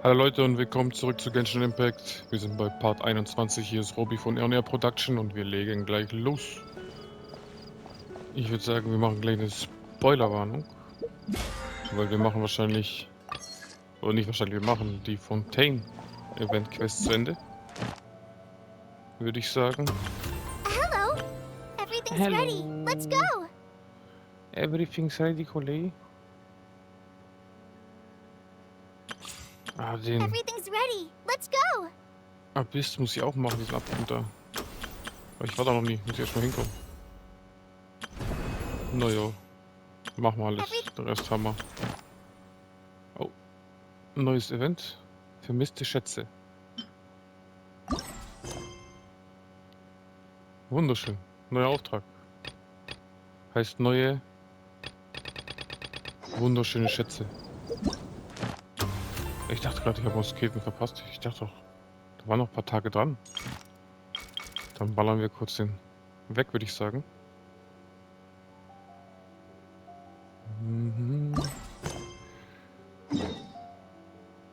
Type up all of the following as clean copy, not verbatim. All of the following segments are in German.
Hallo Leute und willkommen zurück zu Genshin Impact. Wir sind bei Part 21. Hier ist Robi von Air Production und wir legen gleich los. Ich würde sagen, wir machen gleich eine Spoilerwarnung. Weil wir machen wahrscheinlich, oder nicht wahrscheinlich, wir machen die Fontaine-Event-Quest zu Ende. Würde ich sagen. Hello. Everything's ready. Let's go. Everything's ready, Kollege. Ah, den Everything's ready. Let's go. Abyss muss ich auch machen, diesen Abgrund da. Aber ich war da noch nie, muss ich erst mal hinkommen. Naja, machen wir alles. Den Rest haben wir. Oh, neues Event. Vermisste Schätze. Wunderschön. Neuer Auftrag. Heißt neue, wunderschöne Schätze. Ich dachte gerade, ich habe Musketen verpasst. Ich dachte doch, da waren noch ein paar Tage dran. Dann ballern wir kurz den weg, würde ich sagen.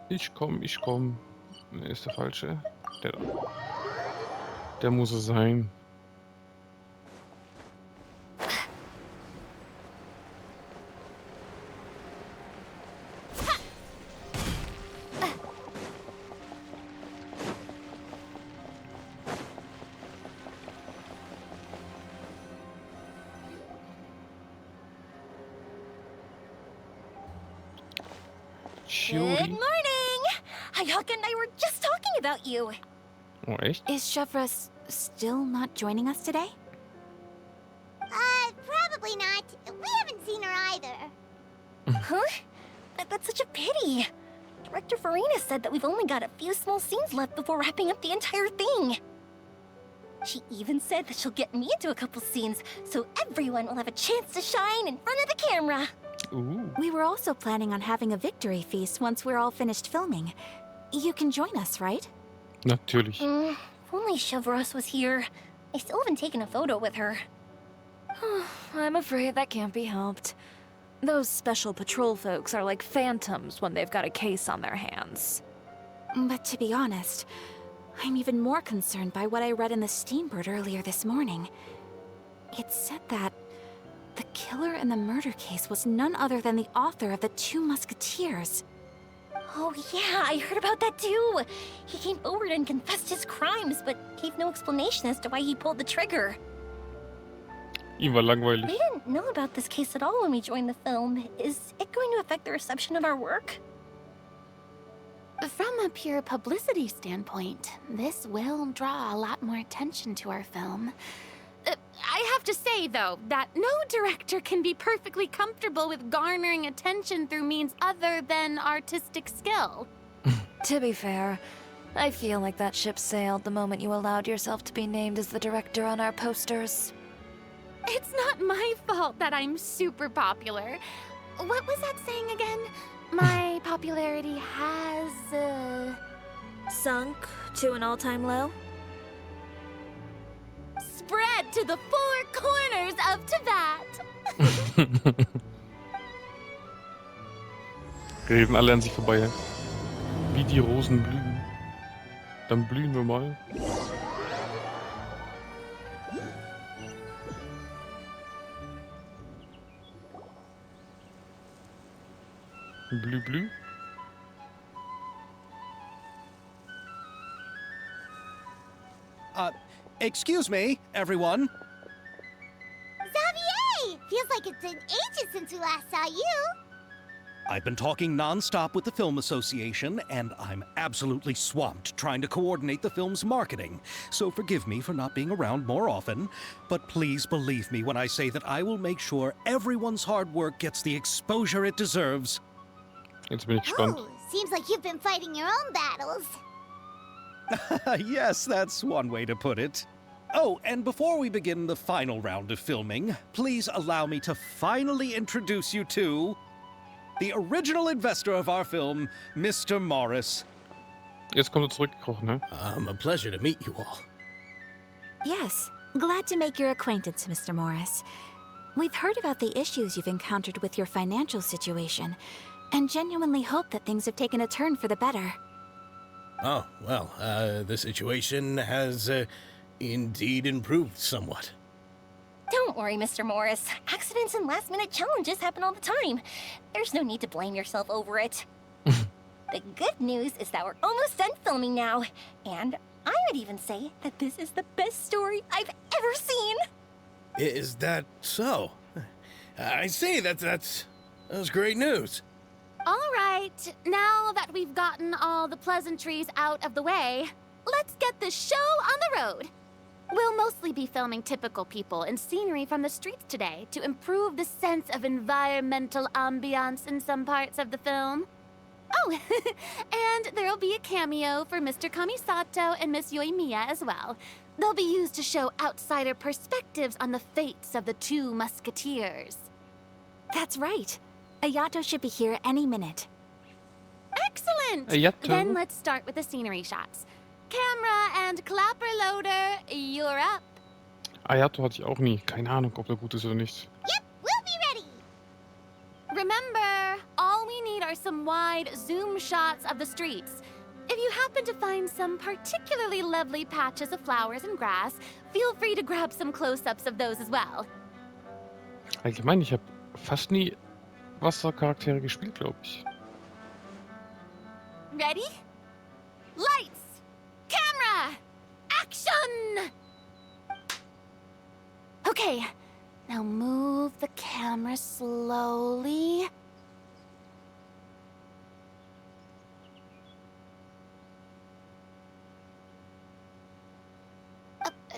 Ich komm. Ne, ist der falsche. Der da. Der muss es sein. Good morning. Hayaka and I were just talking about you. Oh, echt? Is Chevra still not joining us today? Probably not. We haven't seen her either. Huh? That's such a pity. Director Farina said that we've only got a few small scenes left before wrapping up the entire thing. She even said that she'll get me into a couple scenes, so everyone will have a chance to shine in front of the camera. Ooh. We were also planning on having a victory feast once we're all finished filming. You can join us, right? Natürlich. If only Chevros was here. I still haven't taken a photo with her. I'm afraid that can't be helped. Those special patrol folks are like phantoms when they've got a case on their hands. But to be honest, I'm even more concerned by what I read in the Steambird earlier this morning. It said that the killer in the murder case was none other than the author of the Two Musketeers. Oh yeah, I heard about that too. He came forward and confessed his crimes, but gave no explanation as to why he pulled the trigger. Ihm war langweilig. We didn't know about this case at all when we joined the film. Is it going to affect the reception of our work? From a pure publicity standpoint, this will draw a lot more attention to our film. I have to say, though, that no director can be perfectly comfortable with garnering attention through means other than artistic skill. To be fair, I feel like that ship sailed the moment you allowed yourself to be named as the director on our posters. It's not my fault that I'm super popular. What was that saying again? My popularity has, Sunk to an all-time low? spread to the four corners of Tibet. Reden alle an sich vorbei. Wie die Rosen blühen. Dann blühen wir mal. Blü blü. Excuse me, everyone. Xavier! Feels like it's been ages since we last saw you. I've been talking non-stop with the Film Association, and I'm absolutely swamped trying to coordinate the film's marketing. So forgive me for not being around more often, but please believe me when I say that I will make sure everyone's hard work gets the exposure it deserves. Jetzt bin ich gespannt. Oh, seems like you've been fighting your own battles. Yes, that's one way to put it. Oh, and before we begin the final round of filming, please allow me to finally introduce you to the original investor of our film, Mr. Morris. Jetzt kommt er zurückgekrochen, ne? A pleasure to meet you all. Yes, glad to make your acquaintance, Mr. Morris. We've heard about the issues you've encountered with your financial situation, and genuinely hope that things have taken a turn for the better. Oh, well, the situation has indeed improved somewhat. Don't worry, Mr. Morris. Accidents and last-minute challenges happen all the time. There's no need to blame yourself over it. The good news is that we're almost done filming now. And I would even say that this is the best story I've ever seen. Is that so? I see, that's great news. All right, now that we've gotten all the pleasantries out of the way, let's get the show on the road. We'll mostly be filming typical people and scenery from the streets today to improve the sense of environmental ambiance in some parts of the film. Oh, and there'll be a cameo for Mr. Kamisato and Miss Yoimiya as well. They'll be used to show outsider perspectives on the fates of the two musketeers. That's right. Ayato should be here any minute. Excellent! Ayato. Then let's start with the scenery shots. Camera and clapper loader, you're up. Ayato hatte ich auch nie. Keine Ahnung, ob der gut ist oder nicht. Yep, we'll be ready. Remember, all we need are some wide zoom shots of the streets. If you happen to find some particularly lovely patches of flowers and grass, feel free to grab some close-ups of those as well. Allgemein, ich habe fast nie Wassercharaktere gespielt, glaube ich. Ready? Lights! Camera! Action! Okay, now move the camera slowly.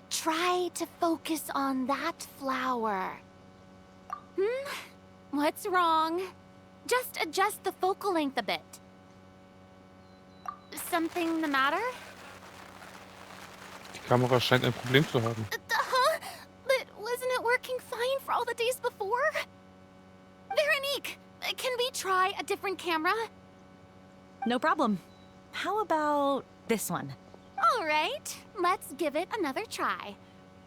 Try to focus on that flower. What's wrong? Just adjust the focal length a bit. Something the matter? Die Kamera scheint ein Problem zu haben. Huh? But wasn't it working fine for all the days before? Veronique, can we try a different camera? No problem. How about this one? All right, let's give it another try.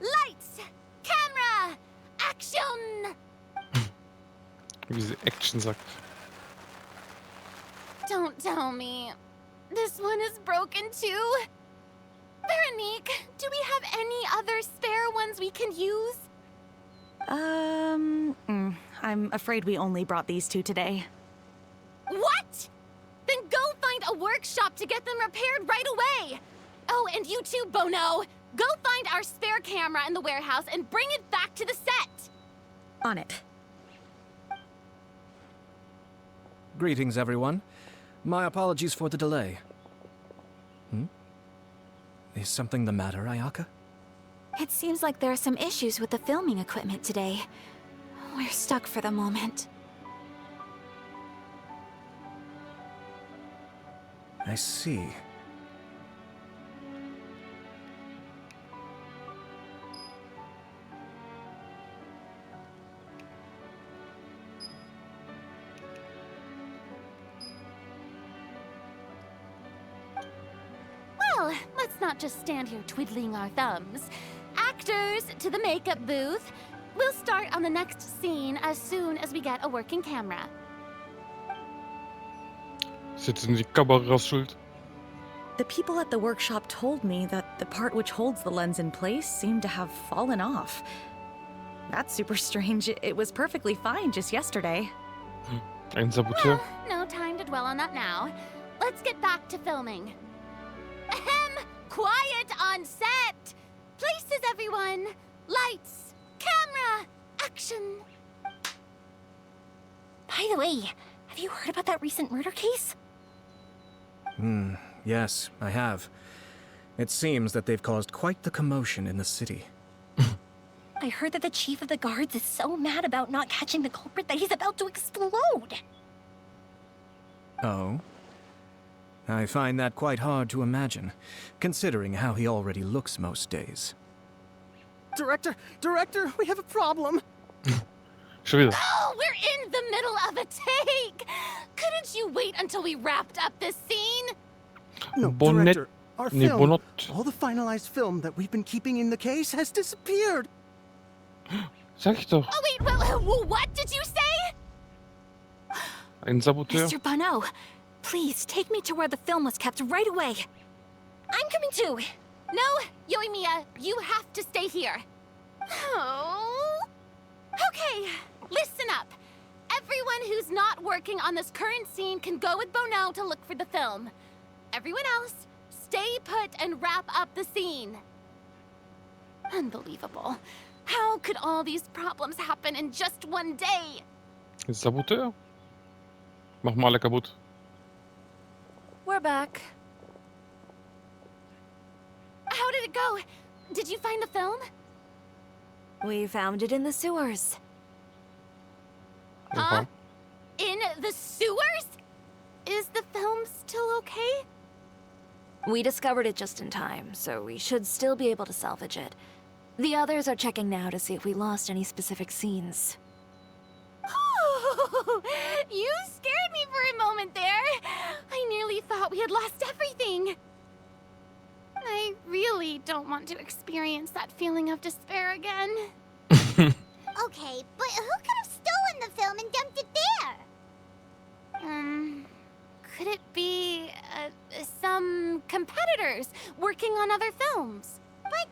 Lights, camera, action! Wie sie Action sagt. Don't tell me. This one is broken too? Veronique, do we have any other spare ones we can use? I'm afraid we only brought these two today. What? Then go find a workshop to get them repaired right away! Oh, and you too, Bono! Go find our spare camera in the warehouse and bring it back to the set! On it. Greetings, everyone. My apologies for the delay. Is something the matter, Ayaka? It seems like there are some issues with the filming equipment today. We're stuck for the moment. I see. Well, let's not just stand here twiddling our thumbs. Actors, to the makeup booth. We'll start on the next scene as soon as we get a working camera. Ist jetzt die Kameras schuld? The people at the workshop told me that the part which holds the lens in place seemed to have fallen off. That's super strange. It was perfectly fine just yesterday. Ein Saboteur. No time to dwell on that now. Let's get back to filming. Ahem! Quiet on set! Places, everyone! Lights! Camera! Action! By the way, have you heard about that recent murder case? Yes, I have. It seems that they've caused quite the commotion in the city. I heard that the chief of the guards is so mad about not catching the culprit that he's about to explode. Oh? I find that quite hard to imagine, considering how he already looks most days. Director, we have a problem. Schon wieder. Oh, we're in the middle of a take! Couldn't you wait until we wrapped up this scene? No, Bonnet. Director, our Nee, film, Bonnet. all the finalized film that we've been keeping in the case has disappeared. Sag ich doch. Oh, wait, well, what did you say? Ein Saboteur? Mr. Bonneau, please take me to where the film was kept right away. I'm coming too. No, Yoimiya, you have to stay here. Oh. Okay, listen up. Everyone who's not working on this current scene can go with Bonneau to look for the film. Everyone else, stay put and wrap up the scene. Unbelievable. How could all these problems happen in just one day? Ein Saboteur? Mach mal alle kaputt. We're back. How did it go? Did you find the film? We found it in the sewers. Huh? In the sewers? Is the film still okay? We discovered it just in time, so we should still be able to salvage it. The others are checking now to see if we lost any specific scenes. Oh, you scared me for a moment there. I nearly thought we had lost everything. I really don't want to experience that feeling of despair again. Okay, but who could have stolen the film and dumped it there? Could it be some competitors working on other films? But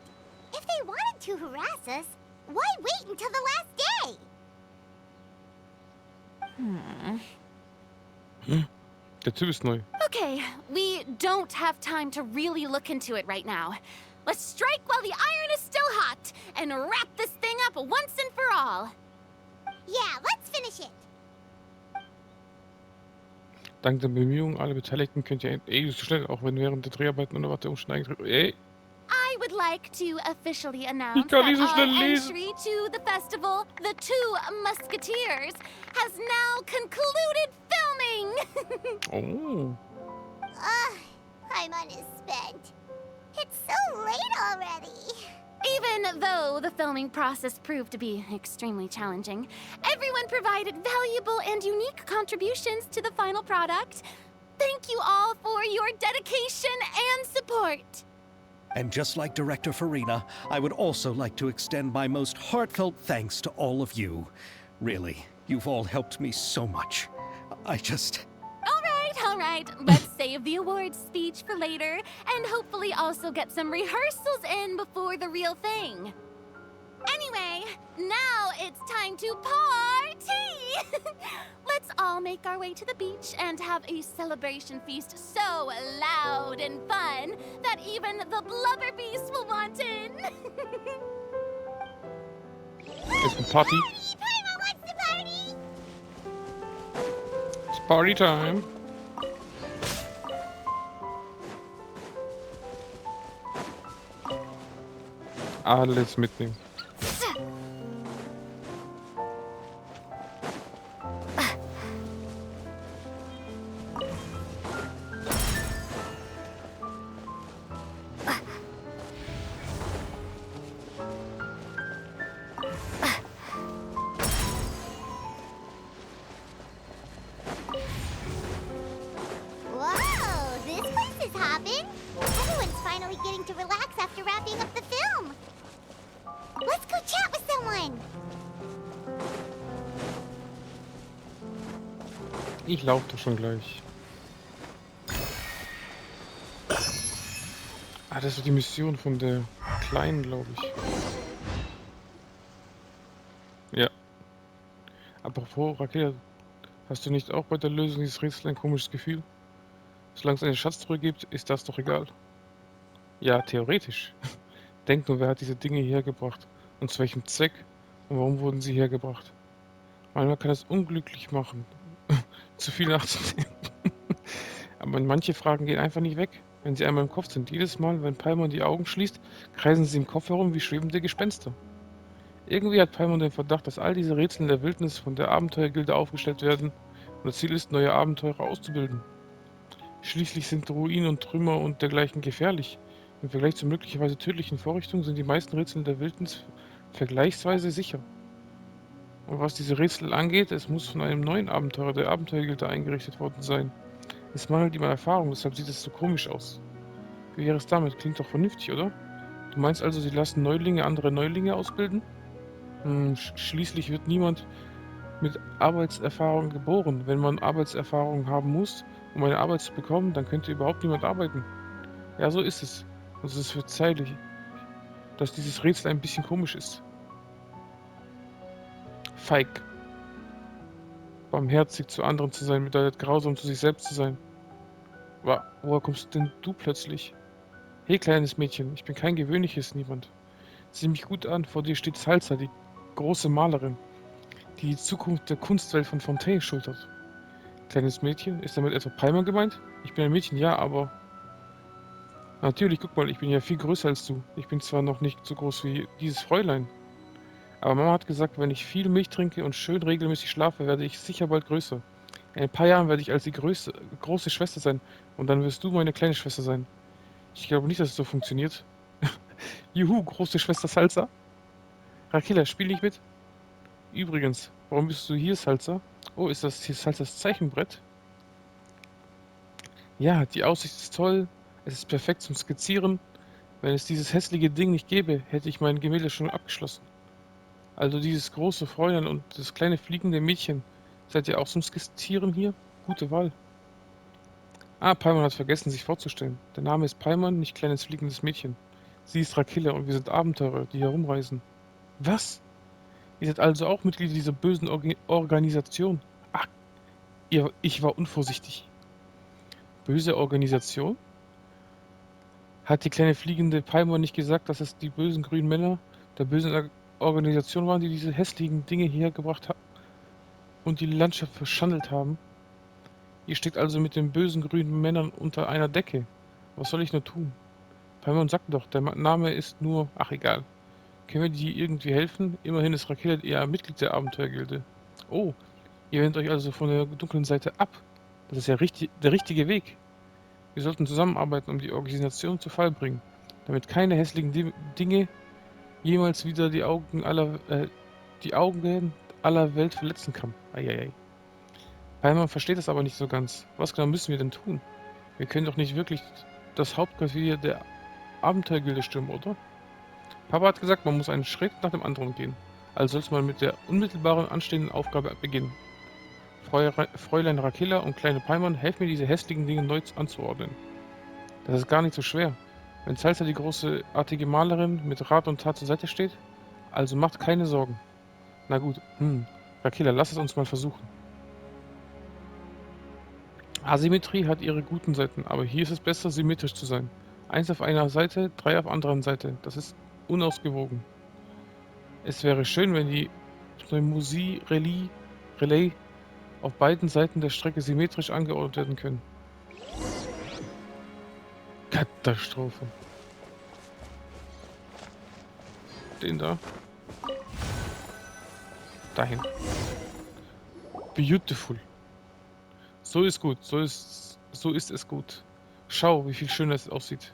if they wanted to harass us, why wait until the last day? Der Typ ist neu. Okay, we don't have time to really look into it right now. Let's strike while the iron is still hot and wrap this thing up once and for all. Yeah, let's finish it. Dank der Bemühungen aller Beteiligten könnt ihr so schnell, auch wenn während der Dreharbeiten unerwartet Umstände eintreten. I would like to officially announce kann nicht so that schnell our lesen. entry to the festival, The Two Musketeers, has now concluded filming. Oh. I'm unspent. It's so late already. Even though the filming process proved to be extremely challenging, everyone provided valuable and unique contributions to the final product. Thank you all for your dedication and support. And just like Director Farina, I would also like to extend my most heartfelt thanks to all of you. Really, you've all helped me so much. All right. Let's save the awards speech for later, and hopefully also get some rehearsals in before the real thing. Anyway, now it's time to party! Let's all make our way to the beach and have a celebration feast so loud and fun that even the blubber beast will want in. Ist ein Party. Paimon wants to party! It's Party time. Alles mitnehmen. Whoa, this place is hopping. Everyone's finally getting to relax after wrapping up the film. Let's go chat with someone. Ich laufe doch schon gleich. Ah, das ist die Mission von der Kleinen, glaube ich. Ja. Apropos, Raquel, hast du nicht auch bei der Lösung dieses Rätsels ein komisches Gefühl? Solange es eine Schatztruhe gibt, ist das doch egal. Ja, theoretisch. Denk nur, wer hat diese Dinge hierher gebracht? Und zu welchem Zweck? Und warum wurden sie hergebracht? Manchmal kann es unglücklich machen, zu viel nachzudenken. Aber manche Fragen gehen einfach nicht weg, wenn sie einmal im Kopf sind. Jedes Mal, wenn Paimon die Augen schließt, kreisen sie im Kopf herum wie schwebende Gespenster. Irgendwie hat Paimon den Verdacht, dass all diese Rätsel in der Wildnis von der Abenteuergilde aufgestellt werden und das Ziel ist, neue Abenteurer auszubilden. Schließlich sind Ruinen und Trümmer und dergleichen gefährlich. Im Vergleich zu möglicherweise tödlichen Vorrichtungen sind die meisten Rätsel in der Wildnis vergleichsweise sicher. Und was diese Rätsel angeht, es muss von einem neuen Abenteurer der Abenteuergilde eingerichtet worden sein. Es mangelt ihm an Erfahrung, deshalb sieht es so komisch aus. Wie wäre es damit? Klingt doch vernünftig, oder? Du meinst also, sie lassen Neulinge andere Neulinge ausbilden? Schließlich wird niemand mit Arbeitserfahrung geboren. Wenn man Arbeitserfahrung haben muss, um eine Arbeit zu bekommen, dann könnte überhaupt niemand arbeiten. Ja, so ist es. Und es ist verzeihlich, dass dieses Rätsel ein bisschen komisch ist. Feig. Barmherzig zu anderen zu sein, bedeutet grausam zu sich selbst zu sein. Woher kommst denn du plötzlich? Hey, kleines Mädchen, ich bin kein gewöhnliches Niemand. Sieh mich gut an, vor dir steht Salsa, die große Malerin, die die Zukunft der Kunstwelt von Fontaine schultert. Kleines Mädchen, ist damit etwa Paimon gemeint? Ich bin ein Mädchen, ja, aber... Natürlich, guck mal, ich bin ja viel größer als du. Ich bin zwar noch nicht so groß wie dieses Fräulein, aber Mama hat gesagt, wenn ich viel Milch trinke und schön regelmäßig schlafe, werde ich sicher bald größer. In ein paar Jahren werde ich als die große Schwester sein und dann wirst du meine kleine Schwester sein. Ich glaube nicht, dass es so funktioniert. Juhu, große Schwester Salsa. Rakela, spiel nicht mit? Übrigens, warum bist du hier, Salsa? Oh, ist das hier Salsas Zeichenbrett? Ja, die Aussicht ist toll. Es ist perfekt zum Skizzieren. Wenn es dieses hässliche Ding nicht gäbe, hätte ich mein Gemälde schon abgeschlossen. Also dieses große Fräulein und das kleine fliegende Mädchen. Seid ihr auch zum Skizzieren hier? Gute Wahl. Ah, Paimon hat vergessen, sich vorzustellen. Der Name ist Paimon, nicht kleines fliegendes Mädchen. Sie ist Rakela und wir sind Abenteurer, die herumreisen. Was? Ihr seid also auch Mitglieder dieser bösen Organisation? Ach, ich war unvorsichtig. Böse Organisation? Hat die kleine fliegende Paimon nicht gesagt, dass es die bösen grünen Männer der bösen Organisation waren, die diese hässlichen Dinge hierher gebracht haben und die Landschaft verschandelt haben? Ihr steckt also mit den bösen grünen Männern unter einer Decke. Was soll ich nur tun? Paimon sagt doch, der Name ist nur... Ach, egal. Können wir dir irgendwie helfen? Immerhin ist Rakela eher Mitglied der Abenteuergilde. Oh, ihr wendet euch also von der dunklen Seite ab. Das ist ja der richtige Weg. Wir sollten zusammenarbeiten, um die Organisation zu Fall bringen, damit keine hässlichen Dinge jemals wieder die Augen aller Welt verletzen kann. Eieiei. Paimon versteht das aber nicht so ganz. Was genau müssen wir denn tun? Wir können doch nicht wirklich das Hauptquartier der Abenteuergilde stürmen, oder? Papa hat gesagt, man muss einen Schritt nach dem anderen gehen. Also sollte man mit der unmittelbaren anstehenden Aufgabe beginnen. Fräulein Rakela und kleine Paimon, helfen mir, diese hässlichen Dinge neu anzuordnen. Das ist gar nicht so schwer. Wenn Salsa die großartige Malerin mit Rat und Tat zur Seite steht, also macht keine Sorgen. Na gut, Rakela, lass es uns mal versuchen. Asymmetrie hat ihre guten Seiten, aber hier ist es besser, symmetrisch zu sein. 1 auf einer Seite, 3 auf anderen Seite. Das ist unausgewogen. Es wäre schön, wenn die Pneumosie-Relais auf beiden Seiten der Strecke symmetrisch angeordnet werden können. Katastrophe. Den da. Dahin. Beautiful. So ist gut. So ist es gut. Schau, wie viel schöner es aussieht.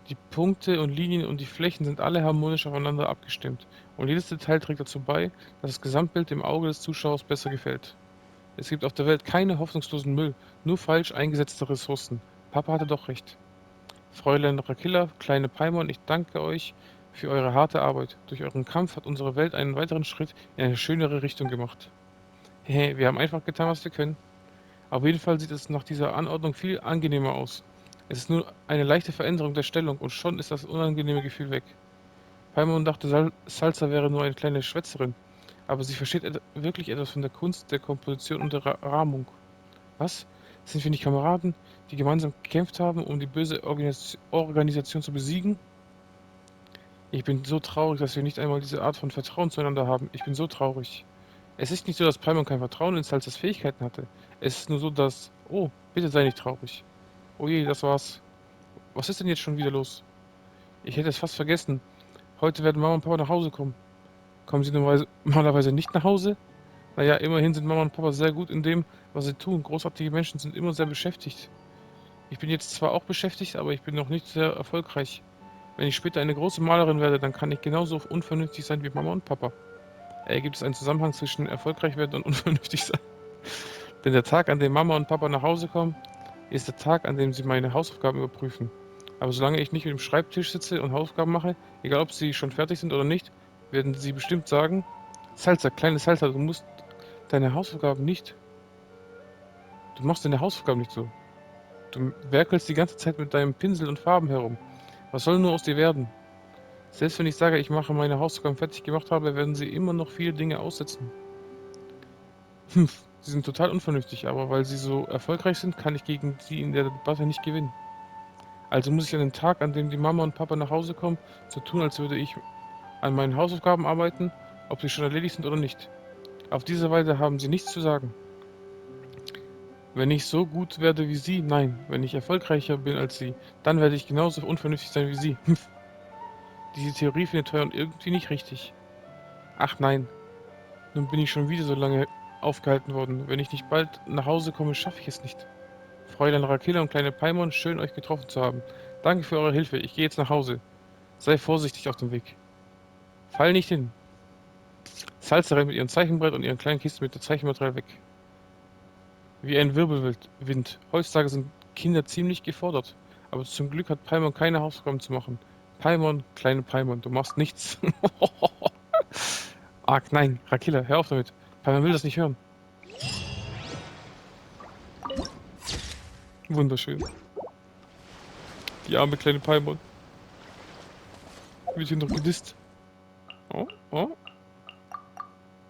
Die Punkte und Linien und die Flächen sind alle harmonisch aufeinander abgestimmt. Und jedes Detail trägt dazu bei, dass das Gesamtbild dem Auge des Zuschauers besser gefällt. Es gibt auf der Welt keine hoffnungslosen Müll, nur falsch eingesetzte Ressourcen. Papa hatte doch recht. Fräulein Rakela, kleine Paimon, ich danke euch für eure harte Arbeit. Durch euren Kampf hat unsere Welt einen weiteren Schritt in eine schönere Richtung gemacht. Hehe, wir haben einfach getan, was wir können. Auf jeden Fall sieht es nach dieser Anordnung viel angenehmer aus. Es ist nur eine leichte Veränderung der Stellung und schon ist das unangenehme Gefühl weg. Paimon dachte, Salsa wäre nur eine kleine Schwätzerin, aber sie versteht wirklich etwas von der Kunst der Komposition und der Rahmung. Was? Sind wir nicht Kameraden, die gemeinsam gekämpft haben, um die böse Organisation zu besiegen? Ich bin so traurig, dass wir nicht einmal diese Art von Vertrauen zueinander haben. Ich bin so traurig. Es ist nicht so, dass Paimon kein Vertrauen in Salsas Fähigkeiten hatte. Es ist nur so, dass... Oh, bitte sei nicht traurig. Oh je, das war's. Was ist denn jetzt schon wieder los? Ich hätte es fast vergessen. Heute werden Mama und Papa nach Hause kommen. Kommen sie normalerweise nicht nach Hause? Naja, immerhin sind Mama und Papa sehr gut in dem, was sie tun. Großartige Menschen sind immer sehr beschäftigt. Ich bin jetzt zwar auch beschäftigt, aber ich bin noch nicht sehr erfolgreich. Wenn ich später eine große Malerin werde, dann kann ich genauso unvernünftig sein wie Mama und Papa. Gibt es einen Zusammenhang zwischen erfolgreich werden und unvernünftig sein? Denn der Tag, an dem Mama und Papa nach Hause kommen, ist der Tag, an dem sie meine Hausaufgaben überprüfen. Aber solange ich nicht mit dem Schreibtisch sitze und Hausaufgaben mache, egal ob sie schon fertig sind oder nicht, werden sie bestimmt sagen, Salsa, kleine Salsa, du musst deine Hausaufgaben nicht. Du machst deine Hausaufgaben nicht so. Du werkelst die ganze Zeit mit deinem Pinsel und Farben herum. Was soll nur aus dir werden? Selbst wenn ich sage, ich mache meine Hausaufgaben fertig gemacht habe, werden sie immer noch viele Dinge aussetzen. Sie sind total unvernünftig, aber weil sie so erfolgreich sind, kann ich gegen sie in der Debatte nicht gewinnen. Also muss ich an dem Tag, an dem die Mama und Papa nach Hause kommen, so tun, als würde ich an meinen Hausaufgaben arbeiten, ob sie schon erledigt sind oder nicht. Auf diese Weise haben sie nichts zu sagen. Wenn ich so gut werde wie sie, nein, wenn ich erfolgreicher bin als sie, dann werde ich genauso unvernünftig sein wie sie. Diese Theorie findet Heuer irgendwie nicht richtig. Ach nein, nun bin ich schon wieder so lange aufgehalten worden. Wenn ich nicht bald nach Hause komme, schaffe ich es nicht. Fräulein Rakela und kleine Paimon, schön euch getroffen zu haben. Danke für eure Hilfe, ich gehe jetzt nach Hause. Sei vorsichtig auf dem Weg. Fall nicht hin. Salsa rennt mit ihrem Zeichenbrett und ihren kleinen Kisten mit dem Zeichenmaterial weg. Wie ein Wirbelwind. Heutzutage sind Kinder ziemlich gefordert. Aber zum Glück hat Paimon keine Hausaufgaben zu machen. Paimon, kleine Paimon, du machst nichts. Arg, nein, Rakela, hör auf damit. Paimon will das nicht hören. Wunderschön. Die arme kleine Paimon. Wird hier noch gedisst. Oh, oh.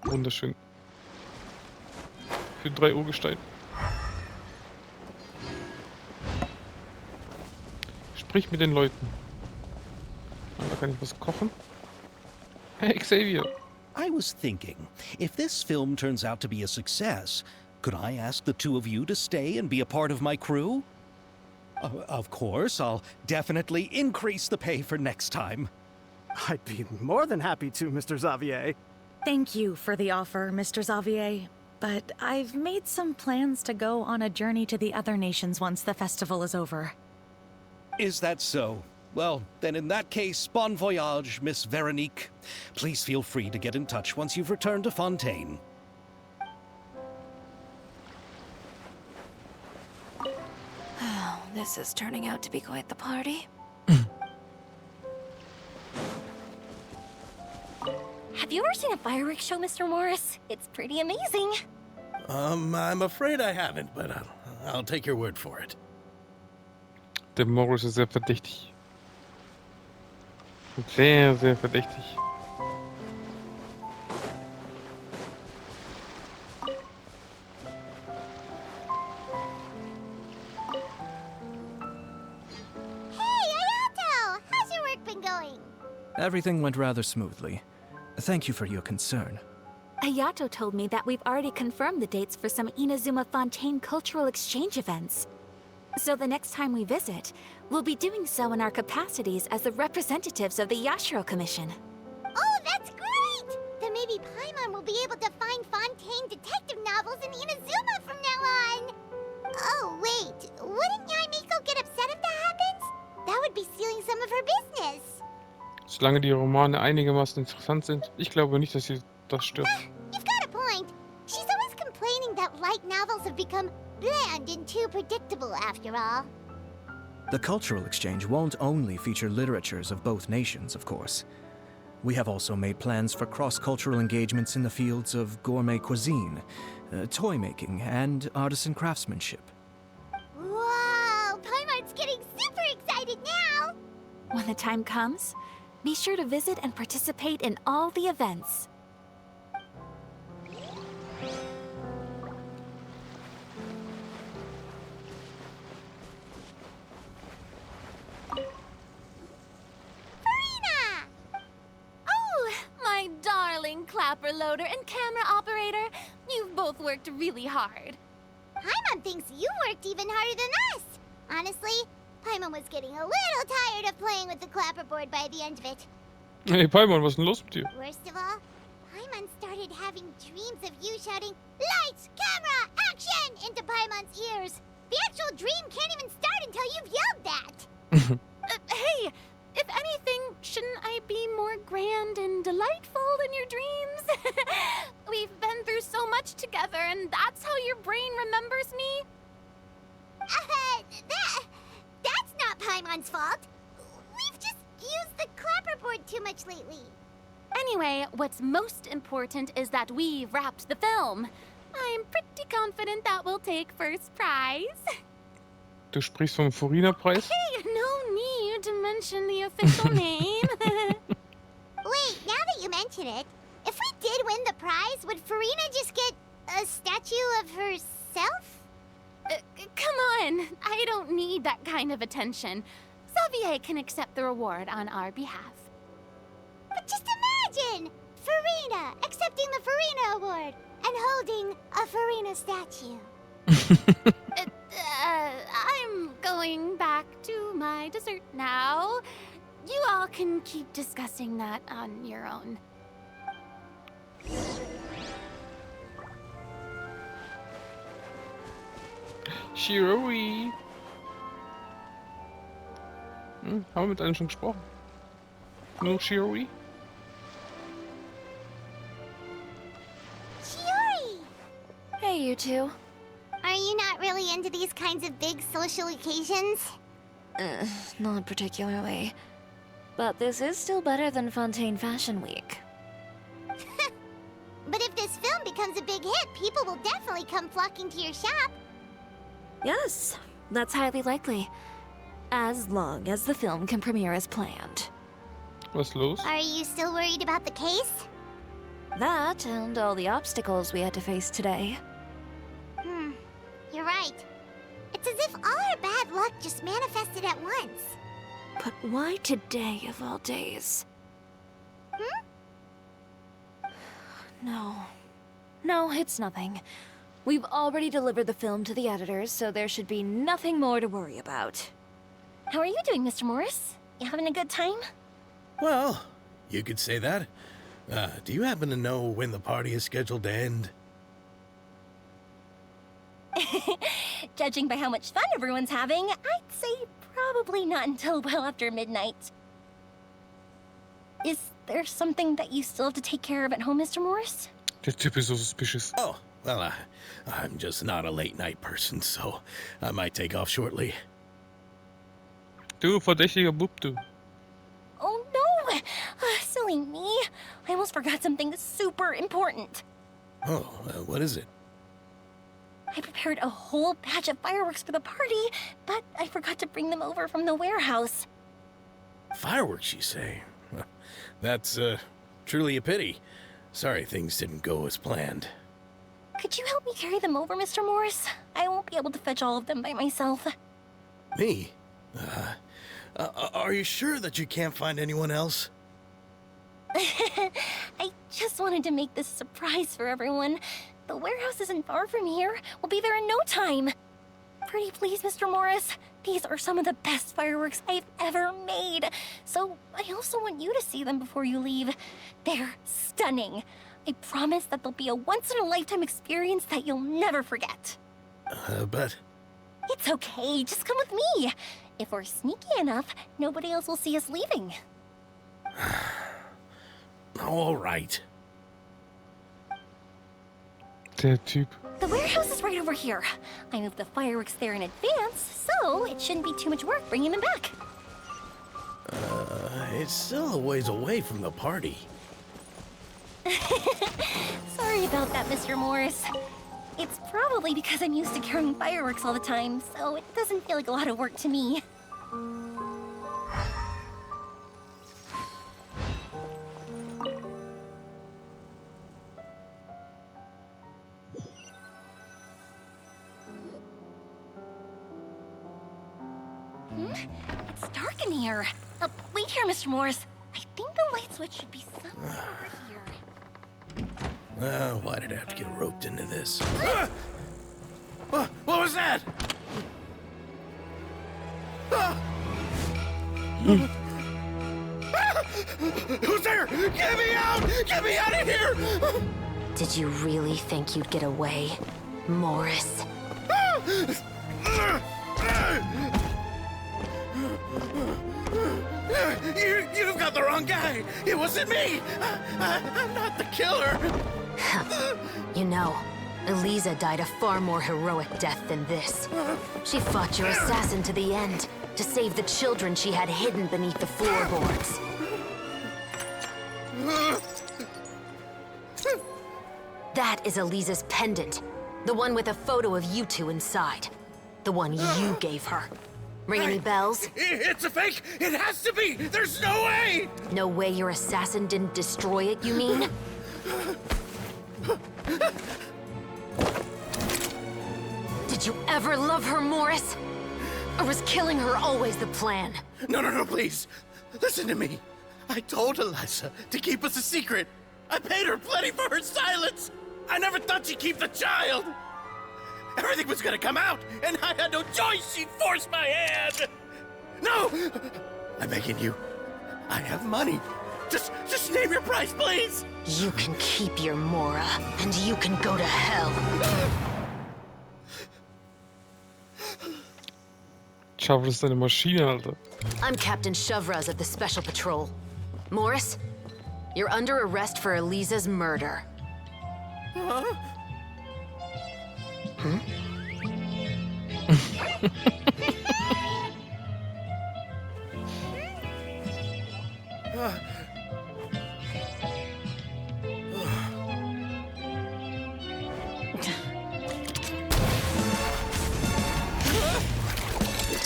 Wunderschön. Für 3 Urgestein. Sprich mit den Leuten. Da kann ich was kochen. Hey, Xavier. I was thinking, if this film turns out to be a success, could I ask the two of you to stay and be a part of my crew? Of course, I'll definitely increase the pay for next time. I'd be more than happy to, Mr. Xavier. Thank you for the offer, Mr. Xavier. But I've made some plans to go on a journey to the other nations once the festival is over. Is that so? Well, then in that case, bon voyage, Miss Veronique. Please feel free to get in touch once you've returned to Fontaine. This is turning out to be quite the party. Have you ever seen a fireworks show, Mr. Morris? It's pretty amazing. I'm afraid I haven't, but I'll take your word for it. Der Morris ist sehr verdächtig. Sehr, sehr verdächtig. Hey, Ayato! How's your work been going? Everything went rather smoothly. Thank you for your concern. Ayato told me that we've already confirmed the dates for some Inazuma Fontaine cultural exchange events. So the next time we visit, we'll be doing so in our capacities as the representatives of the Yashiro Commission. Oh, that's great! Then maybe Paimon will be able to find Fontaine detective novels in Inazuma from now on! Oh, wait. Wouldn't Yaimiko get upset if that happens? That would be stealing some of her business. Solange die Romane einigermaßen interessant sind, ich glaube nicht, dass sie das stört. You've got a point. She's always complaining that light novels have become bland and too predictable after all. The cultural exchange won't only feature literatures of both nations, of course. We have also made plans for cross-cultural engagements in the fields of gourmet cuisine, toy making, and artisan craftsmanship. Whoa! Paimon's getting super excited now! When the time comes, be sure to visit and participate in all the events. My darling clapper loader and camera operator, you've both worked really hard. Paimon thinks you worked even harder than us. Honestly, Paimon was getting a little tired of playing with the clapperboard by the end of it. Hey Paimon, was ist denn los mit dir? Worst of all, Paimon started having dreams of you shouting, "Lights, camera, action!" into Paimon's ears. The actual dream can't even start until you've yelled that. Hey, if anything, shouldn't I be more grand and delightful than your dreams? We've been through so much together, and that's how your brain remembers me? That's not Paimon's fault. We've just used the clapperboard too much lately. Anyway, what's most important is that we've wrapped the film. I'm pretty confident that we'll take first prize. Du sprichst vom Farina-Preis? Hey, no need to mention the official name. Wait, now that you mention it, if we did win the prize, would Farina just get a statue of herself? Come on, I don't need that kind of attention. Xavier can accept the reward on our behalf. But just imagine! Farina accepting the Farina Award and holding a Farina statue. I'm going back to my dessert now. You all can keep discussing that on your own. Shiroi. Haben wir mit einem schon gesprochen? Nur Shiroi? Shiori! Hey, you two. Are you not really into these kinds of big social occasions? Not particularly. But this is still better than Fontaine Fashion Week. But if this film becomes a big hit, people will definitely come flocking to your shop. Yes, that's highly likely. As long as the film can premiere as planned. Was los? Are you still worried about the case? That and all the obstacles we had to face today. You're right. It's as if all our bad luck just manifested at once. But why today of all days? No, it's nothing. We've already delivered the film to the editors, so there should be nothing more to worry about. How are you doing, Mr. Morris? You having a good time? Well, you could say that. Do you happen to know when the party is scheduled to end? Judging by how much fun everyone's having, I'd say probably not until well after midnight. Is there something that you still have to take care of at home, Mr. Morris? Der Typ ist so suspicious. Oh, well, I'm just not a late-night person, so I might take off shortly. Du verdächtiger Bub, du. Oh no! Silly me. I almost forgot something super important. Oh, what is it? I prepared a whole batch of fireworks for the party, but I forgot to bring them over from the warehouse. Fireworks, you say? That's, truly a pity. Sorry things didn't go as planned. Could you help me carry them over, Mr. Morris? I won't be able to fetch all of them by myself. Me? Are you sure that you can't find anyone else? I just wanted to make this a surprise for everyone. The warehouse isn't far from here. We'll be there in no time. Pretty please, Mr. Morris. These are some of the best fireworks I've ever made. So I also want you to see them before you leave. They're stunning. I promise that they'll be a once-in-a-lifetime experience that you'll never forget. But... It's okay. Just come with me. If we're sneaky enough, nobody else will see us leaving. All right. Der Typ. The warehouse is right over here. I moved the fireworks there in advance, so it shouldn't be too much work bringing them back. It's still a ways away from the party. Sorry about that, Mr. Morris. It's probably because I'm used to carrying fireworks all the time, so it doesn't feel like a lot of work to me. It's dark in here. Wait here, Mr. Morris. I think the light switch should be somewhere over here. Why did I have to get roped into this? What was that? Who's there? Get me out! Get me out of here! Did you really think you'd get away, Morris? You've got the wrong guy. It wasn't me. I'm not the killer. You know, Eliza died a far more heroic death than this. She fought your assassin to the end to save the children she had hidden beneath the floorboards. That is Elisa's pendant. The one with a photo of you two inside. The one you gave her. Ring any bells? It's a fake! It has to be! There's no way! No way your assassin didn't destroy it, you mean? Did you ever love her, Morris? Or was killing her always the plan? No, please. Listen to me. I told Elisa to keep us a secret. I paid her plenty for her silence. I never thought she'd keep the child. Everything was gonna come out, and I had no choice. She'd force my hand. No! I'm begging you. I have money. Just name your price, please. You can keep your Mora, and you can go to hell. Schaffel ist eine Maschine, Alter. I'm Captain Shavraz of the Special Patrol. Morris, you're under arrest for Elisa's murder. Huh? Hmm?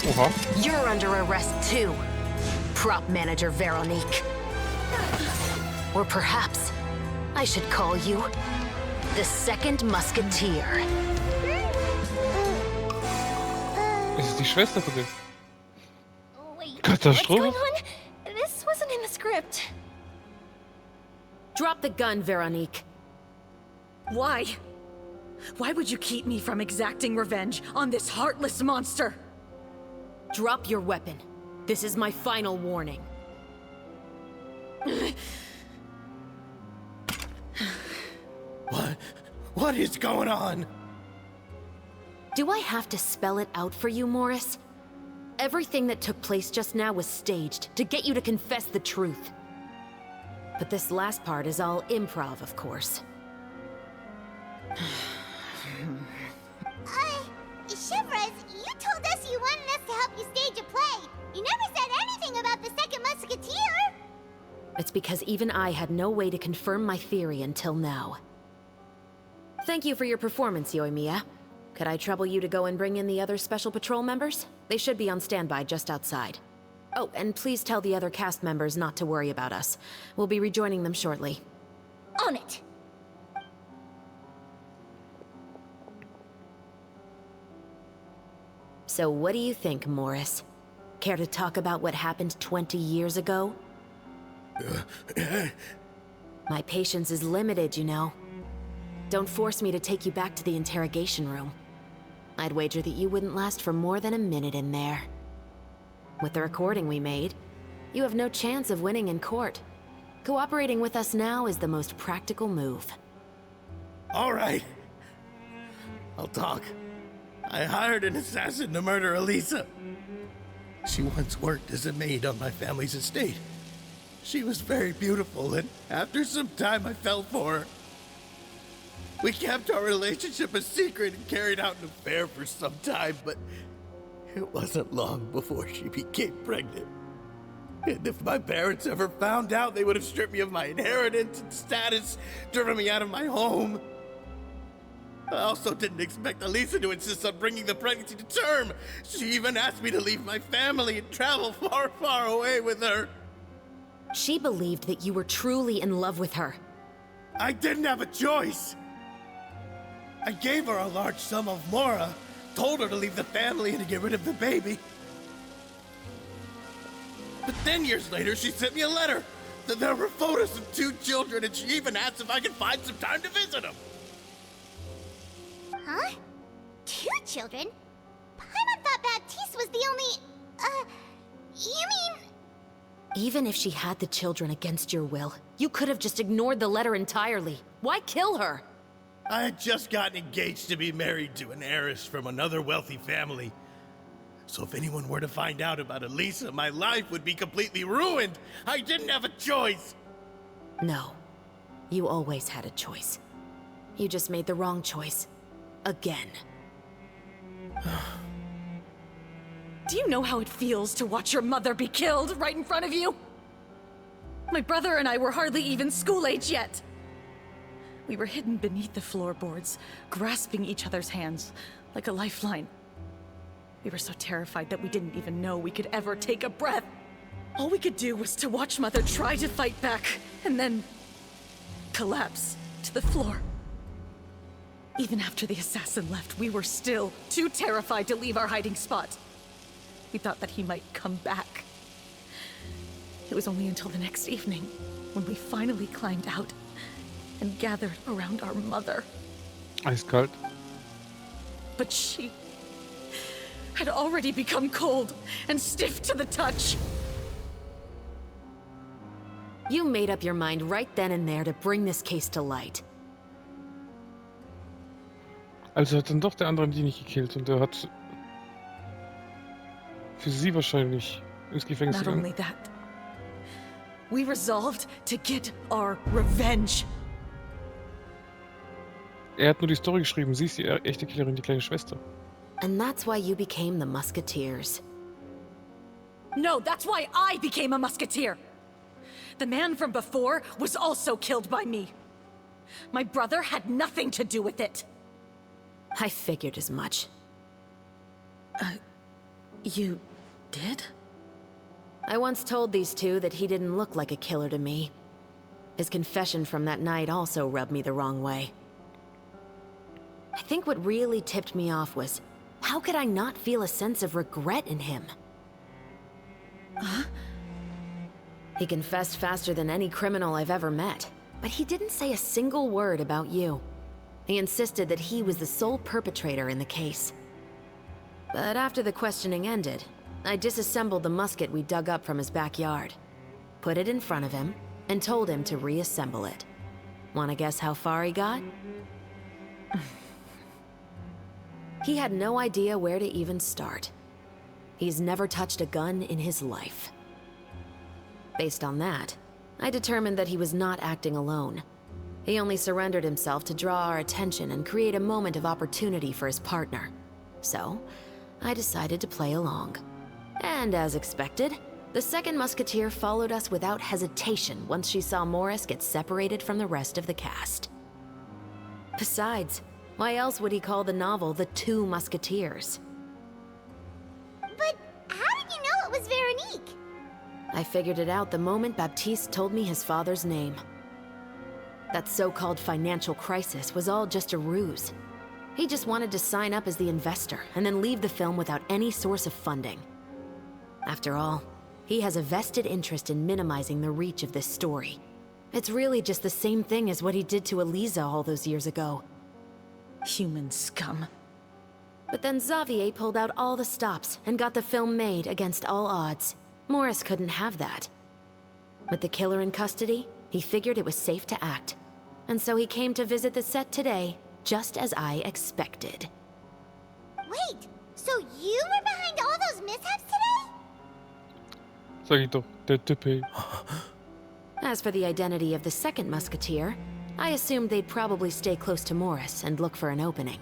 Oha. You're under arrest too, prop manager Veronique. Or perhaps I should call you the second musketeer. Es ist die Schwester von dem. Wait, what's Katastrophe. going on? This wasn't in the script. Drop the gun, Veronique. Why? Why would you keep me from exacting revenge on this heartless monster? Drop your weapon. This is my final warning. What is going on? Do I have to spell it out for you, Morris? Everything that took place just now was staged to get you to confess the truth. But this last part is all improv, of course. Shivers, you told us you wanted us to help you stage a play. You never said anything about the second musketeer. It's because even I had no way to confirm my theory until now. Thank you for your performance, Yoimiya. Could I trouble you to go and bring in the other Special Patrol members? They should be on standby just outside. Oh, and please tell the other cast members not to worry about us. We'll be rejoining them shortly. On it. So what do you think, Morris? Care to talk about what happened 20 years ago? My patience is limited, you know. Don't force me to take you back to the interrogation room. I'd wager that you wouldn't last for more than a minute in there. With the recording we made, you have no chance of winning in court. Cooperating with us now is the most practical move. All right. I'll talk. I hired an assassin to murder Elisa. She once worked as a maid on my family's estate. She was very beautiful, and after some time I fell for her. We kept our relationship a secret and carried out an affair for some time, but it wasn't long before she became pregnant. And if my parents ever found out, they would have stripped me of my inheritance and status, driven me out of my home. I also didn't expect Elisa to insist on bringing the pregnancy to term. She even asked me to leave my family and travel far, far away with her. She believed that you were truly in love with her. I didn't have a choice. I gave her a large sum of Mora, told her to leave the family and to get rid of the baby. But then years later, she sent me a letter. There were photos of 2 children, and she even asked if I could find some time to visit them. Huh? 2 children? Paimon thought Baptiste was the only... you mean... Even if she had the children against your will, you could have just ignored the letter entirely. Why kill her? I had just gotten engaged to be married to an heiress from another wealthy family. So if anyone were to find out about Elisa, my life would be completely ruined. I didn't have a choice. No. You always had a choice. You just made the wrong choice. Again. Do you know how it feels to watch your mother be killed right in front of you? My brother and I were hardly even school age yet. We were hidden beneath the floorboards, grasping each other's hands like a lifeline. We were so terrified that we didn't even know we could ever take a breath. All we could do was to watch Mother try to fight back, and then collapse to the floor. Even after the assassin left, we were still too terrified to leave our hiding spot. We thought that he might come back. It was only until the next evening when we finally climbed out and gathered around our mother. Eiskalt. But she had already become cold and stiff to the touch. You made up your mind right then and there to bring this case to light. Also hat dann doch der andere die nicht gekillt und er hat für sie wahrscheinlich ins Gefängnis Not gegangen. only that, we resolved to get our revenge. Er hat nur die Story geschrieben, sie ist die echte Killerin, die kleine Schwester. And that's why you became the Musketeers. No, that's why I became a musketeer. The man from before was also killed by me. My brother had nothing to do with it. I figured as much. You did? I once told these two that he didn't look like a killer to me. His confession from that night also rubbed me the wrong way. I think what really tipped me off was, how could I not feel a sense of regret in him? Huh? He confessed faster than any criminal I've ever met, but he didn't say a single word about you. He insisted that he was the sole perpetrator in the case. But after the questioning ended, I disassembled the musket we dug up from his backyard, put it in front of him, and told him to reassemble it. Wanna guess how far he got? He had no idea where to even start. He's never touched a gun in his life. Based on that, I determined that he was not acting alone. He only surrendered himself to draw our attention and create a moment of opportunity for his partner. So, I decided to play along. And as expected, the second musketeer followed us without hesitation once she saw Morris get separated from the rest of the cast. Besides, why else would he call the novel The Two Musketeers? But how did you know it was Veronique? I figured it out the moment Baptiste told me his father's name. That so-called financial crisis was all just a ruse. He just wanted to sign up as the investor and then leave the film without any source of funding. After all, he has a vested interest in minimizing the reach of this story. It's really just the same thing as what he did to Eliza all those years ago. Human scum. But then Xavier pulled out all the stops and got the film made against all odds. Morris couldn't have that. With the killer in custody, he figured it was safe to act. And so he came to visit the set today, just as I expected. Wait, so you were behind all those mishaps today? Sag ich doch, der Truppe. As for the identity of the second musketeer, I assumed they'd probably stay close to Morris and look for an opening.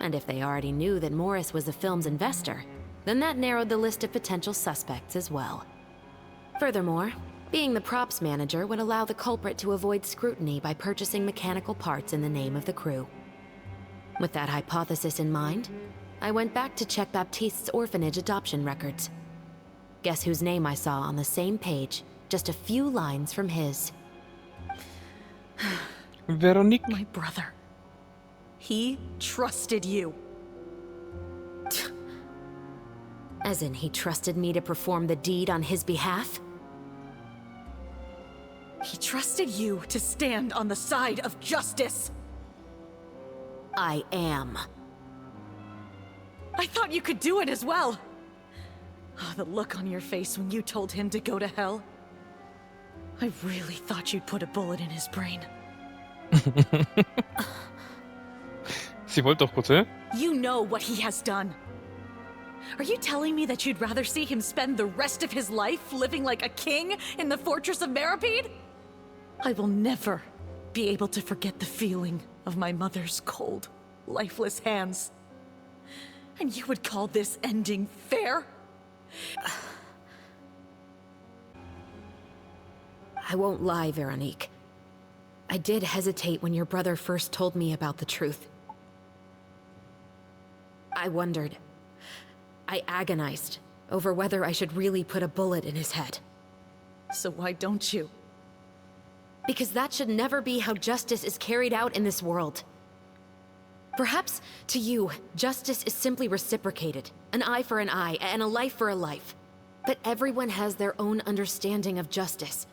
And if they already knew that Morris was the film's investor, then that narrowed the list of potential suspects as well. Furthermore, being the props manager would allow the culprit to avoid scrutiny by purchasing mechanical parts in the name of the crew. With that hypothesis in mind, I went back to check Baptiste's orphanage adoption records. Guess whose name I saw on the same page, just a few lines from his. Veronique. My brother. He trusted you. As in, he trusted me to perform the deed on his behalf? He trusted you to stand on the side of justice. I am. I thought you could do it as well. Oh, the look on your face when you told him to go to hell. I really thought you'd put a bullet in his brain. Sie wollte doch kurz, hä? You know what he has done. Are you telling me that you'd rather see him spend the rest of his life living like a king in the fortress of Meripede? I will never be able to forget the feeling of my mother's cold, lifeless hands. And you would call this ending fair? I won't lie, Veronique. I did hesitate when your brother first told me about the truth. I wondered. I agonized over whether I should really put a bullet in his head. So why don't you? Because that should never be how justice is carried out in this world. Perhaps, to you, justice is simply reciprocated. An eye for an eye, and a life for a life. But everyone has their own understanding of justice.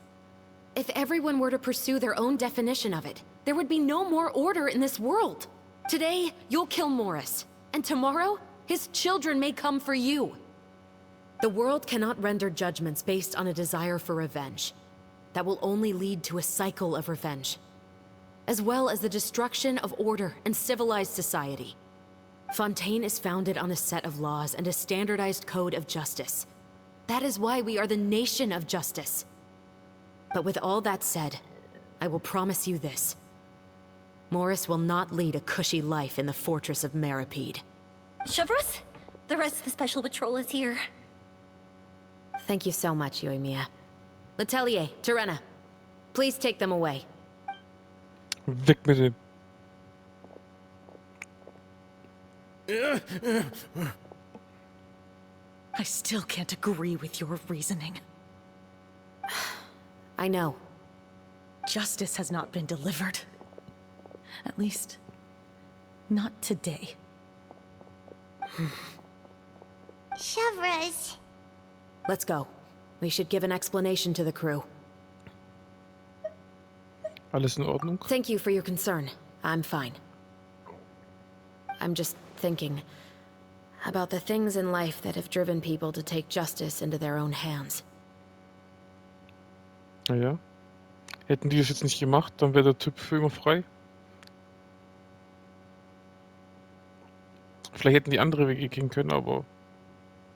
If everyone were to pursue their own definition of it, there would be no more order in this world. Today, you'll kill Morris, and tomorrow, his children may come for you. The world cannot render judgments based on a desire for revenge. That will only lead to a cycle of revenge, as well as the destruction of order and civilized society. Fontaine is founded on a set of laws and a standardized code of justice. That is why we are the nation of justice. But with all that said, I will promise you this. Morris will not lead a cushy life in the fortress of Meripede. Chevros, the rest of the Special Patrol is here. Thank you so much, Yoimiya. Letelier, Terena, please take them away. Weg mit dem. I still can't agree with your reasoning. I know. Justice has not been delivered. At least, not today. Chevros. Let's go. We should give an explanation to the crew. Alles in Ordnung? Thank you for your concern. I'm fine. I'm just thinking about the things in life that have driven people to take justice into their own hands. Naja. Hätten die das jetzt nicht gemacht, dann wäre der Typ für immer frei. Vielleicht hätten die andere Wege gehen können, aber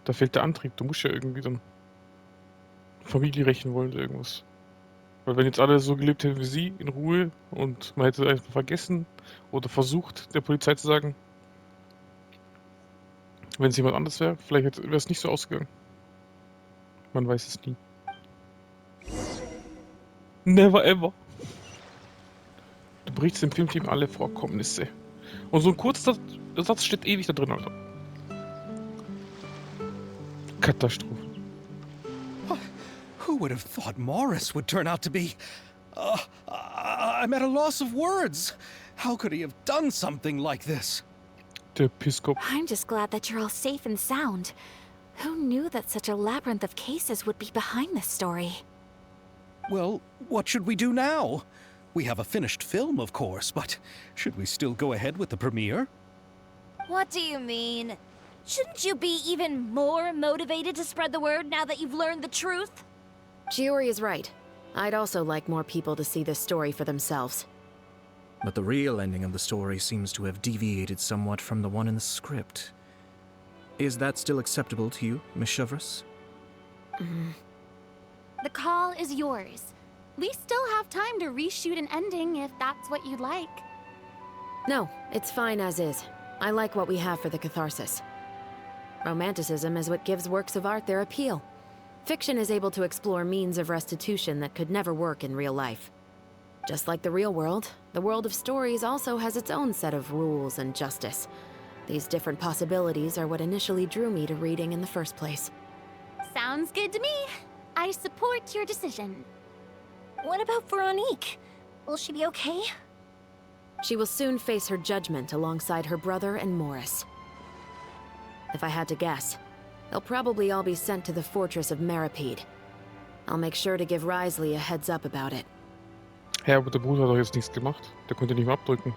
da fehlt der Antrieb. Du musst ja irgendwie dann Familie rächen wollen oder irgendwas. Weil wenn jetzt alle so gelebt hätten wie sie, in Ruhe, und man hätte einfach vergessen oder versucht, der Polizei zu sagen, wenn es jemand anders wäre, vielleicht wäre es nicht so ausgegangen. Man weiß es nie. Never ever. Du berichtest im Filmteam alle Vorkommnisse. Und so ein kurzer Satz steht ewig da drin, Alter. Katastrophe. Who would have thought Morris would turn out to be... I'm at a loss of words. How could he have done something like this? Der Pisskopf. I'm just glad that you're all safe and sound. Who knew that such a labyrinth of cases would be behind this story? Well, what should we do now? We have a finished film, of course, but should we still go ahead with the premiere? What do you mean? Shouldn't you be even more motivated to spread the word now that you've learned the truth? Chiori is right. I'd also like more people to see this story for themselves. But the real ending of the story seems to have deviated somewhat from the one in the script. Is that still acceptable to you, Miss Chevros? The call is yours. We still have time to reshoot an ending if that's what you'd like. No, it's fine as is. I like what we have for the catharsis. Romanticism is what gives works of art their appeal. Fiction is able to explore means of restitution that could never work in real life. Just like the real world, the world of stories also has its own set of rules and justice. These different possibilities are what initially drew me to reading in the first place. Sounds good to me. I support your decision. What about Veronique? Will she be okay? She will soon face her judgment alongside her brother and Morris. If I had to guess, they'll probably all be sent to the fortress of Meripede. I'll make sure to give Risley a heads up about it. Ja, aber der Bruder hat doch jetzt nichts gemacht. Der konnte nicht mehr abdrücken.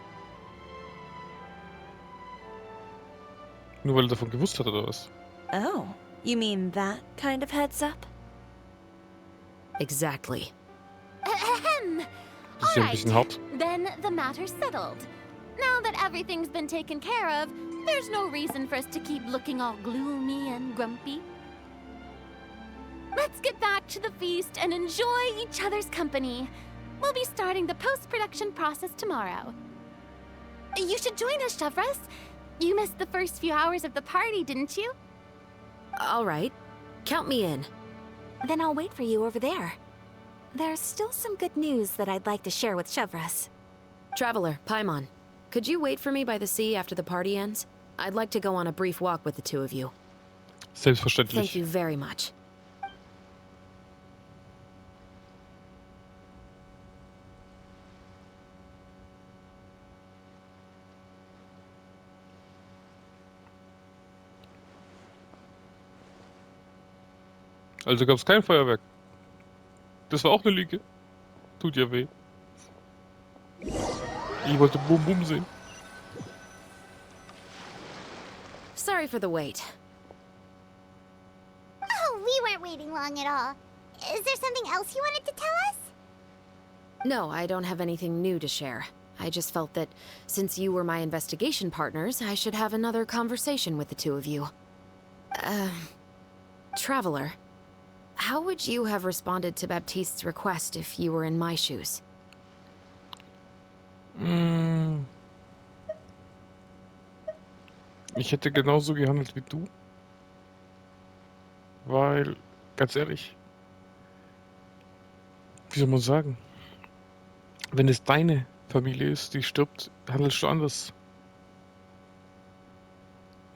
Nur weil er davon gewusst hat, oder was? Oh, you mean that kind of heads up? Exactly. Ahem. Das ist ja ein bisschen hart. Then the matter's settled. Now that everything's been taken care of, there's no reason for us to keep looking all gloomy and grumpy. Let's get back to the feast and enjoy each other's company. We'll be starting the post-production process tomorrow. You should join us, Chevros. You missed the first few hours of the party, didn't you? All right. Count me in. Then I'll wait for you over there. There's still some good news that I'd like to share with Chevres. Traveler, Paimon, could you wait for me by the sea after the party ends? I'd like to go on a brief walk with the two of you. Selbstverständlich. Thank you very much. Also gab es kein Feuerwerk. Das war auch eine Lüge. Tut ja weh. Ich wollte Bum Bum sehen. Sorry for the wait. Oh, we weren't waiting long at all. Is there something else you wanted to tell us? No, I don't have anything new to share. I just felt that since you were my investigation partners, I should have another conversation with the two of you. Traveler, how would you have responded to Baptiste's request if you were in my shoes? Ich hätte genauso gehandelt wie du. Weil, ganz ehrlich, wie soll man sagen? Wenn es deine Familie ist, die stirbt, handelst du anders.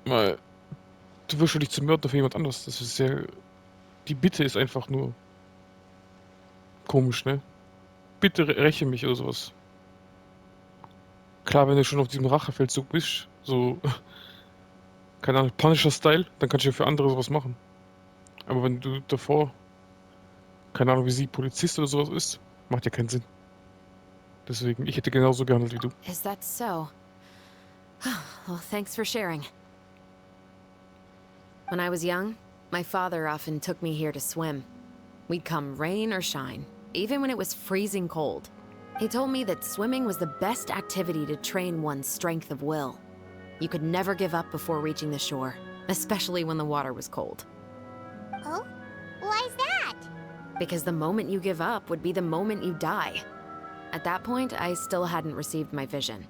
Weil du wirst schon nicht zum Mörder für jemand anderes. Das ist ja. Die Bitte ist einfach nur komisch, ne? Bitte räche mich oder sowas. Klar, wenn du schon auf diesem Rachefeldzug bist, so, keine Ahnung, Punisher-Style, dann kannst du ja für andere sowas machen. Aber wenn du davor, keine Ahnung, wie sie Polizist oder sowas ist, macht ja keinen Sinn. Deswegen, ich hätte genauso gehandelt wie du. Is that so? Well, thanks for sharing. When I was young, my father often took me here to swim. We'd come rain or shine, even when it was freezing cold. He told me that swimming was the best activity to train one's strength of will. You could never give up before reaching the shore, especially when the water was cold. Oh? Why is that? Because the moment you give up would be the moment you die. At that point, I still hadn't received my vision.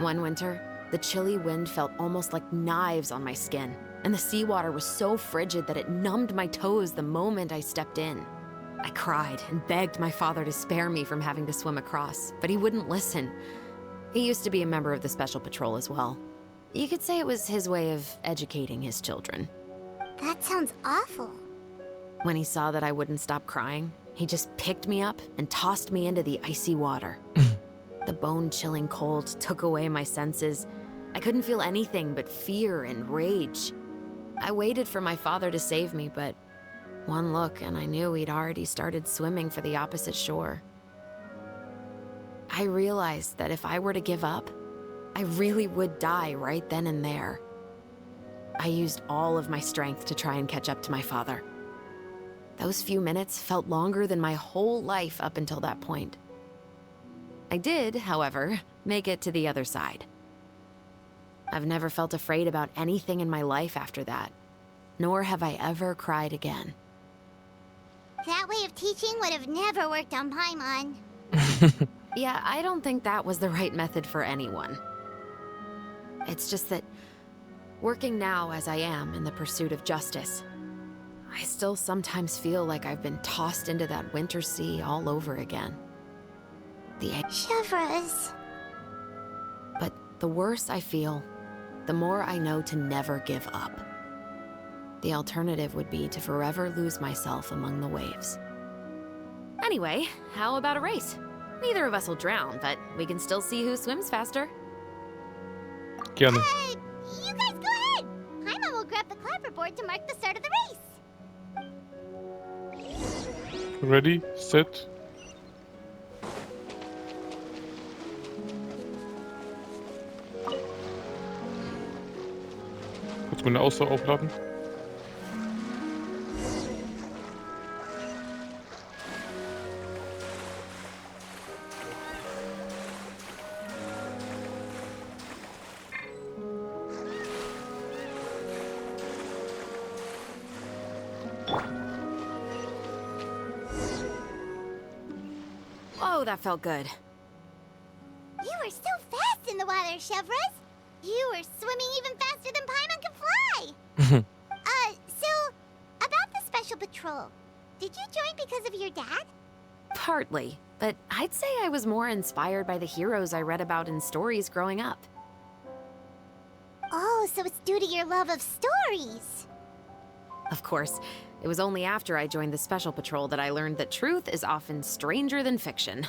One winter, the chilly wind felt almost like knives on my skin, and the seawater was so frigid that it numbed my toes the moment I stepped in. I cried and begged my father to spare me from having to swim across, but he wouldn't listen. He used to be a member of the Special Patrol as well. You could say it was his way of educating his children. That sounds awful. When he saw that I wouldn't stop crying, he just picked me up and tossed me into the icy water. The bone-chilling cold took away my senses. I couldn't feel anything but fear and rage. I waited for my father to save me, but one look and I knew he'd already started swimming for the opposite shore. I realized that if I were to give up, I really would die right then and there. I used all of my strength to try and catch up to my father. Those few minutes felt longer than my whole life up until that point. I did, however, make it to the other side. I've never felt afraid about anything in my life after that, nor have I ever cried again. That way of teaching would have never worked on Paimon. Yeah, I don't think that was the right method for anyone. It's just that, working now as I am in the pursuit of justice, I still sometimes feel like I've been tossed into that winter sea all over again. Chevres. But the worse I feel, the more I know to never give up. The alternative would be to forever lose myself among the waves. Anyway, how about a race? Neither of us will drown, but we can still see who swims faster. Gerne. You guys go ahead. Paimon will grab the clapperboard to mark the start of the race. Ready, set. Kurz meine Ausdauer aufladen. Oh, that felt good. You were so fast in the water, Chevres. You were swimming even faster than Paimon could fly. So, about the Special Patrol. Did you join because of your dad? Partly, but I'd say I was more inspired by the heroes I read about in stories growing up. Oh, so it's due to your love of stories. Of course, it was only after I joined the Special Patrol that I learned that truth is often stranger than fiction.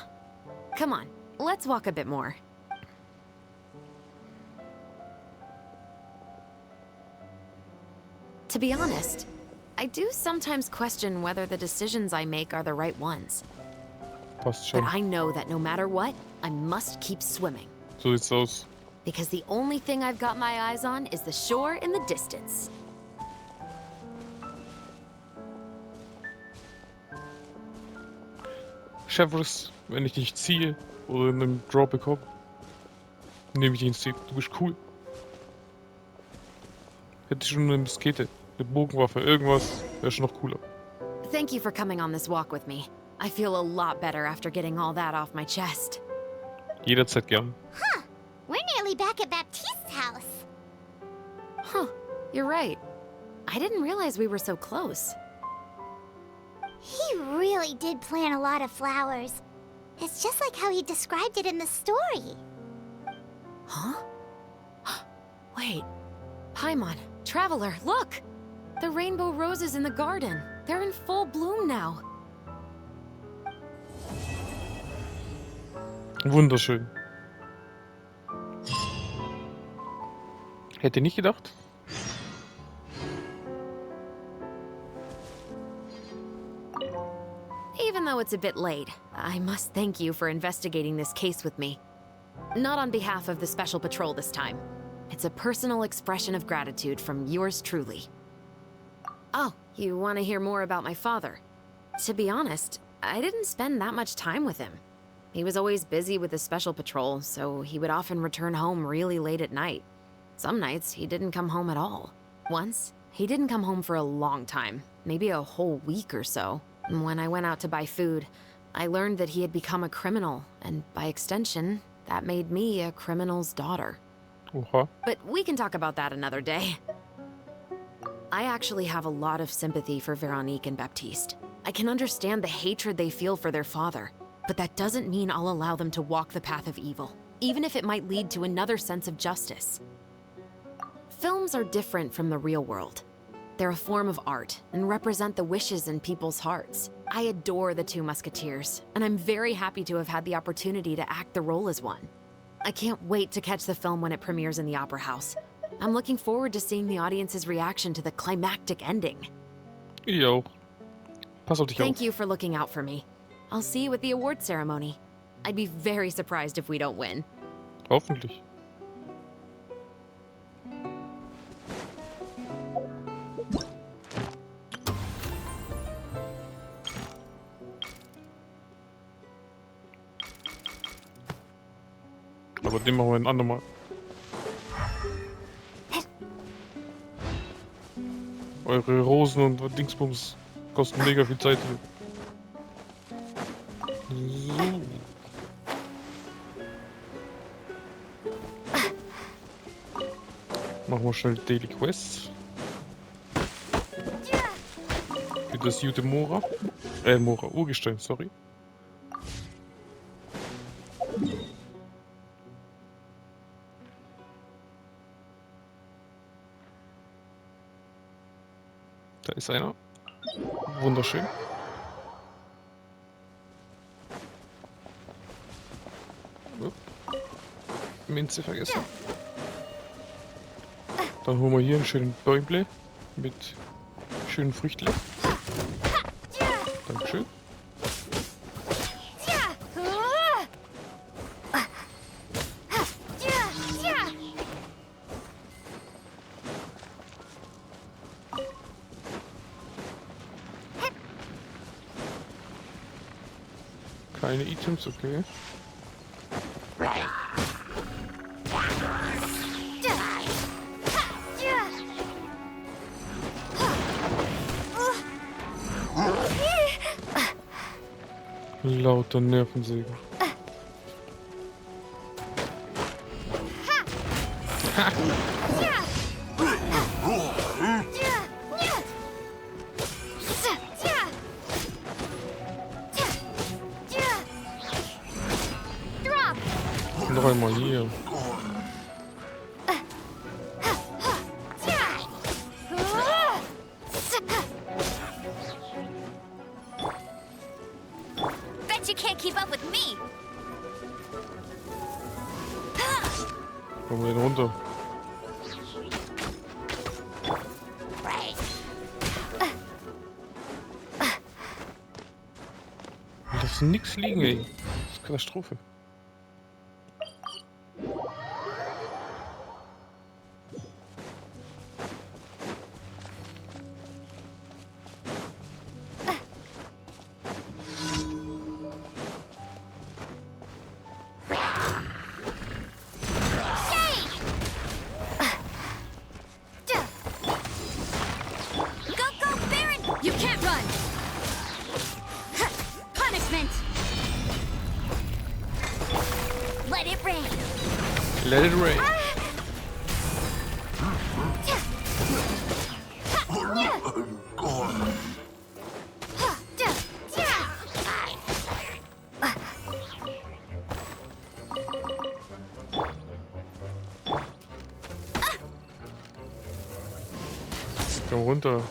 Come on, let's walk a bit more. To be honest, I do sometimes question whether the decisions I make are the right ones. Passt But schon. I know that no matter what, I must keep swimming. So sieht's aus. Because the only thing I've got my eyes on is the shore in the distance. Chevrolet, wenn ich dich ziehe oder in einem Draw bekomme, nehme ich ihn Ziel. Du bist cool. Hätte ich schon eine Muskete, eine Bogenwaffe, irgendwas, wäre schon noch cooler. Thank you for coming on this walk with me. I feel a lot better after getting all that off my chest. Jederzeit gern. Huh. We're nearly back at Baptiste's house. Huh, you're right. I didn't realize we were so close. He really did plant a lot of flowers. It's just like how he described it in the story. Huh? Wait. Paimon, Traveler, look! The rainbow roses in the garden. They're in full bloom now. Wunderschön. Hätte nicht gedacht. Even though it's a bit late, I must thank you for investigating this case with me. Not on behalf of the Special Patrol this time. It's a personal expression of gratitude from yours truly. Oh, you want to hear more about my father? To be honest, I didn't spend that much time with him. He was always busy with the Special Patrol, so he would often return home really late at night. Some nights, he didn't come home at all. Once, he didn't come home for a long time, maybe a whole week or so. When I went out to buy food, I learned that he had become a criminal, and by extension, that made me a criminal's daughter. Oha. But we can talk about that another day. I actually have a lot of sympathy for Veronique and Baptiste. I can understand the hatred they feel for their father, but that doesn't mean I'll allow them to walk the path of evil, even if it might lead to another sense of justice. Films are different from the real world. They're a form of art and represent the wishes in people's hearts. I adore the two Musketeers, and I'm very happy to have had the opportunity to act the role as one. I can't wait to catch the film when it premieres in the Opera House. I'm looking forward to seeing the audience's reaction to the climactic ending. Ich auch. Pass auf dich auf. Thank you for looking out for me. I'll see you at the award ceremony. I'd be very surprised if we don't win. Hoffentlich. Aber den machen wir ein andermal. Eure Rosen und Dingsbums kosten mega viel Zeit. So. Machen wir schnell Daily Quests. Für das gute Mora. Mora, Urgestein, sorry. Da ist einer. Wunderschön. Upp. Minze vergessen. Dann holen wir hier einen schönen Bäumle mit schönen Früchtle. Dankeschön. Keine Items, okay. Lauter Nervensäge. Ha. noch einmal hier. Bet you can't keep up with me. Kommen wir denn runter? Da ist nix liegen, ey. Das ist Katastrophe. You can't run. Punishment. Let it rain. Let it rain. Komm runter.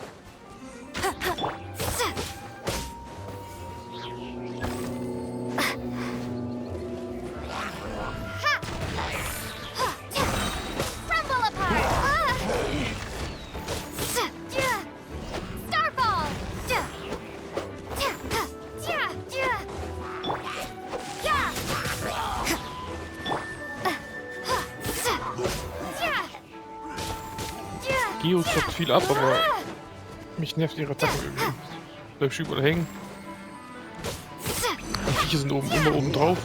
Gio zockt viel ab, aber mich nervt ihre Attacken irgendwie. Bleib überall hängen. Die Viecher sind oben, immer oben drauf.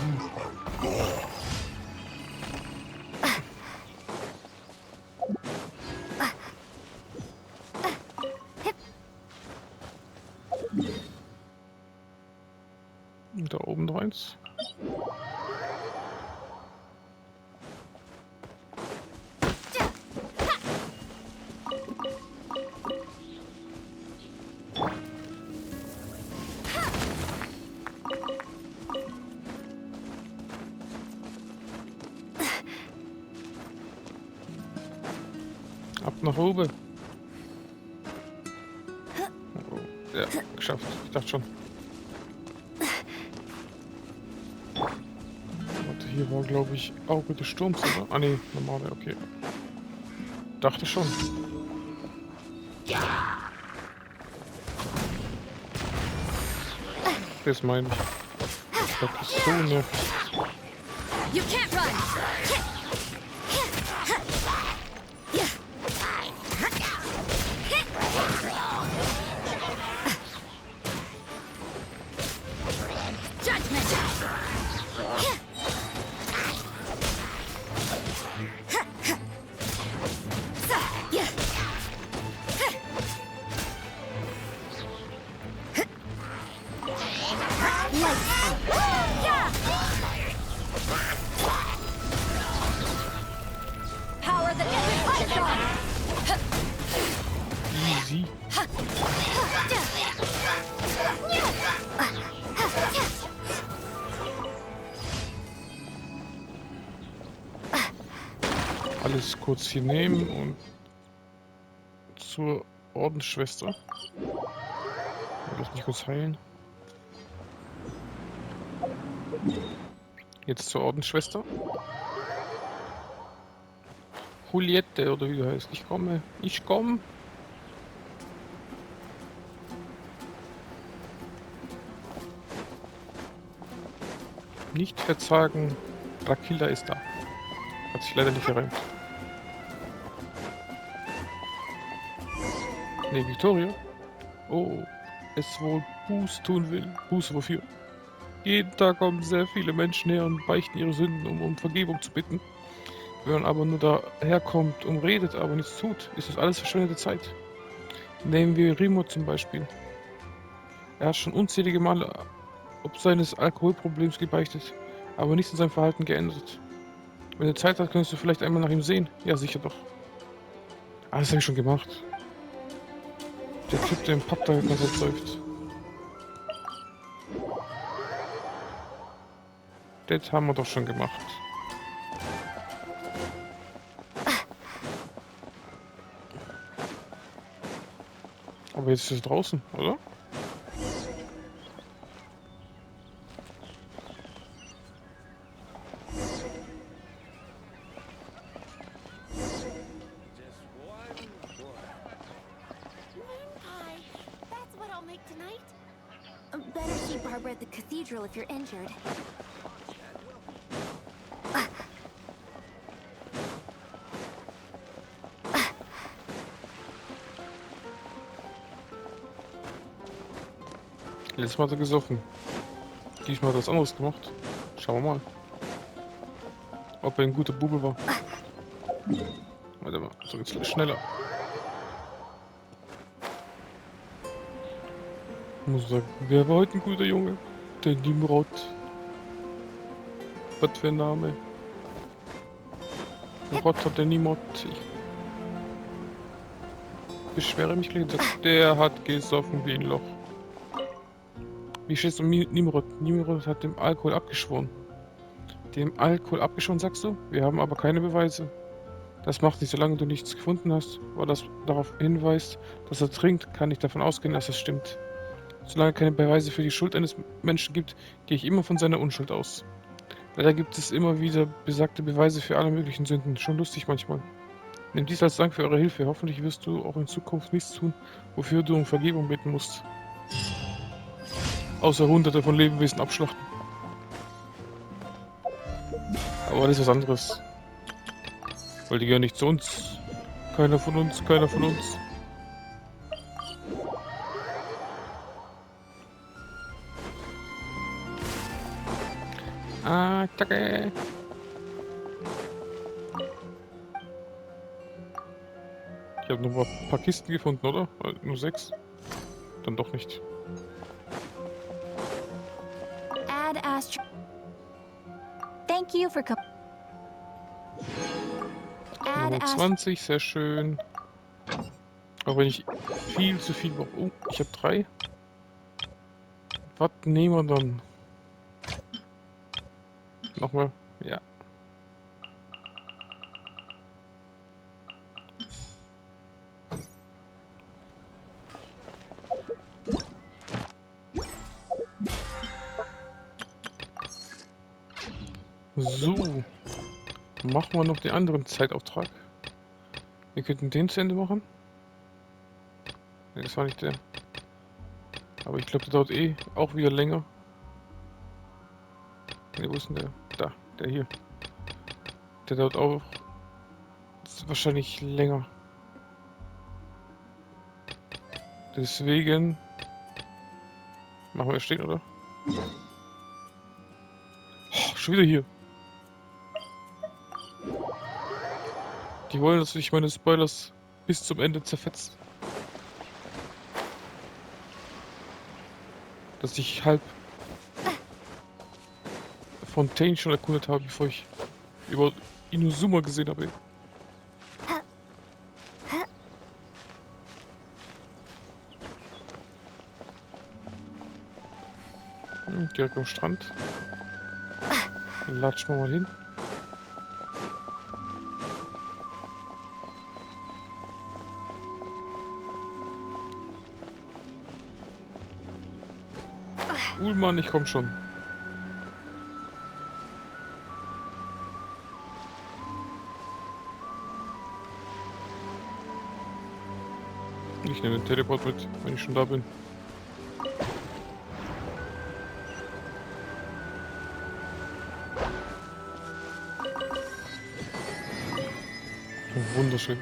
Und da oben noch eins. Ab nach oben. Oh, ja, geschafft. Ich dachte schon. Warte, hier war, glaube ich, Auge des Sturms, oder? Ah, ne, normale, okay. Dachte schon. Das meine ich. Das ist so nervig. You can't run. Easy. Alles kurz hier nehmen und zur Ordensschwester. Lass mich kurz heilen. Jetzt zur Ordensschwester. Juliette oder wie du heißt. Ich komme. Ich komme. Nicht verzagen. Rakilda ist da. Hat sich leider nicht gereimt. Ne, Victoria. Oh, es wohl Buß tun will. Buße wofür? Jeden Tag kommen sehr viele Menschen her und beichten ihre Sünden, um Vergebung zu bitten. Wenn man aber nur daherkommt und redet, aber nichts tut, ist das alles verschwendete Zeit. Nehmen wir Rimo zum Beispiel. Er hat schon unzählige Male ob seines Alkoholproblems gebeichtet, aber nichts in seinem Verhalten geändert. Wenn du Zeit hast, könntest du vielleicht einmal nach ihm sehen. Ja, sicher doch. Ah, das habe ich schon gemacht. Der Typ, der im Pub da ganz läuft. Das haben wir doch schon gemacht. Aber jetzt ist es draußen, oder? Pie. That's what I'll make tonight. Better see Barbara at the cathedral if you're injured. Letztes Mal hat er gesoffen. Diesmal hat er was anderes gemacht. Schauen wir mal. Ob er ein guter Bube war. Warte mal, so geht's schneller. Ich muss sagen, wer war heute ein guter Junge? Der Nimrod. Was für ein Name? Gott hat der Nimrod. Ich beschwere mich gleich. Der hat gesoffen wie ein Loch. Wie steht's um Nimrod? Nimrod hat dem Alkohol abgeschworen. Dem Alkohol abgeschworen, sagst du? Wir haben aber keine Beweise. Das macht nicht, solange du nichts gefunden hast, weil das darauf hinweist, dass er trinkt, kann ich davon ausgehen, dass es stimmt. Solange keine Beweise für die Schuld eines Menschen gibt, gehe ich immer von seiner Unschuld aus. Leider gibt es immer wieder besagte Beweise für alle möglichen Sünden. Schon lustig manchmal. Nimm dies als Dank für eure Hilfe. Hoffentlich wirst du auch in Zukunft nichts tun, wofür du um Vergebung beten musst. Außer Hunderte von Lebewesen abschlachten. Aber das ist was anderes. Weil die gehören nicht zu uns. Keiner von uns, keiner von uns. Ah, danke. Ich habe noch mal ein paar Kisten gefunden, oder? Nur 6? Dann doch nicht. Add Astro. Thank you for coming. Add Nummer Astro. 20, sehr schön. Auch wenn ich viel zu viel brauche. Oh, ich habe 3. Was nehmen wir dann? Nochmal, ja. So. Machen wir noch den anderen Zeitauftrag. Wir könnten den zu Ende machen. Ne, das war nicht der. Aber ich glaube, der dauert eh auch wieder länger. Ne, wo ist denn der? Da, der hier. Der dauert auch wahrscheinlich länger. Deswegen machen wir stehen, oder? Oh, schon wieder hier. Die wollen, dass ich meine Spoilers bis zum Ende zerfetzt. Dass ich halb Fontaine schon erkundet habe, bevor ich über Inuzuma gesehen habe. Direkt am Strand. Dann latschen wir mal hin. Mann, ich komm schon. Ich nehme den Teleport mit, wenn ich schon da bin. Wunderschön.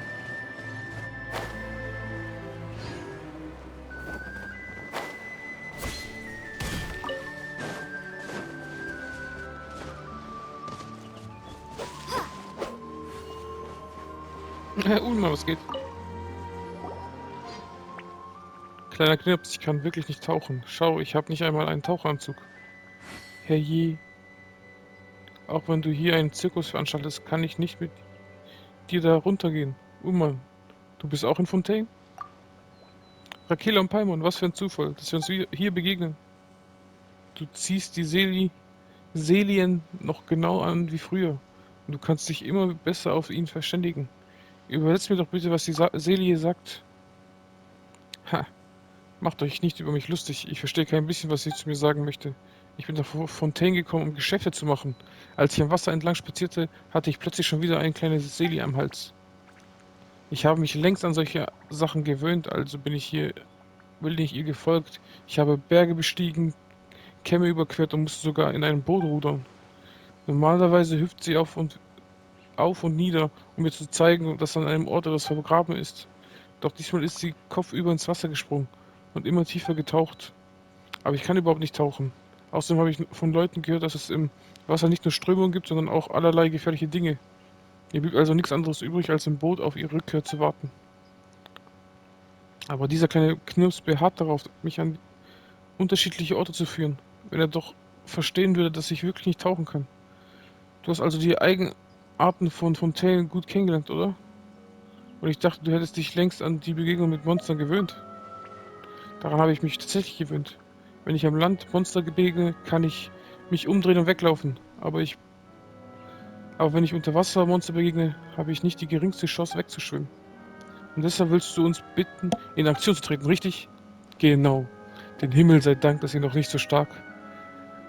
Ulma, was geht? Kleiner Knirps, ich kann wirklich nicht tauchen. Schau, ich habe nicht einmal einen Tauchanzug. Herrje. Auch wenn du hier einen Zirkus veranstaltest, kann ich nicht mit dir da runtergehen. Ulma, du bist auch in Fontaine? Rakela und Paimon, was für ein Zufall, dass wir uns hier begegnen. Du ziehst die Selien noch genau an wie früher. Und du kannst dich immer besser auf ihn verständigen. Übersetz mir doch bitte, was die Selie sagt. Ha, Macht euch nicht über mich lustig. Ich verstehe kein bisschen, was sie zu mir sagen möchte. Ich bin nach Fontaine gekommen, um Geschäfte zu machen. Als ich am Wasser entlang spazierte, hatte ich plötzlich schon wieder ein kleines Seeli am Hals. Ich habe mich längst an solche Sachen gewöhnt, also bin ich ihr gefolgt. Ich habe Berge bestiegen, Kämme überquert und musste sogar in einem Boot rudern. Normalerweise hüpft sie auf und nieder, um mir zu zeigen, dass an einem Ort etwas vergraben ist. Doch diesmal ist sie kopfüber ins Wasser gesprungen und immer tiefer getaucht. Aber ich kann überhaupt nicht tauchen. Außerdem habe ich von Leuten gehört, dass es im Wasser nicht nur Strömungen gibt, sondern auch allerlei gefährliche Dinge. Mir blieb also nichts anderes übrig, als im Boot auf ihre Rückkehr zu warten. Aber dieser kleine Knirps beharrt darauf, mich an unterschiedliche Orte zu führen, wenn er doch verstehen würde, dass ich wirklich nicht tauchen kann. Du hast also die Eigenarten von Fontaine gut kennengelernt, oder? Und ich dachte, du hättest dich längst an die Begegnung mit Monstern gewöhnt. Daran habe ich mich tatsächlich gewöhnt. Wenn ich am Land Monster begegne, kann ich mich umdrehen und weglaufen. Aber wenn ich unter Wasser Monster begegne, habe ich nicht die geringste Chance wegzuschwimmen. Und deshalb willst du uns bitten, in Aktion zu treten, richtig? Genau. Den Himmel sei Dank, dass ihr noch nicht so stark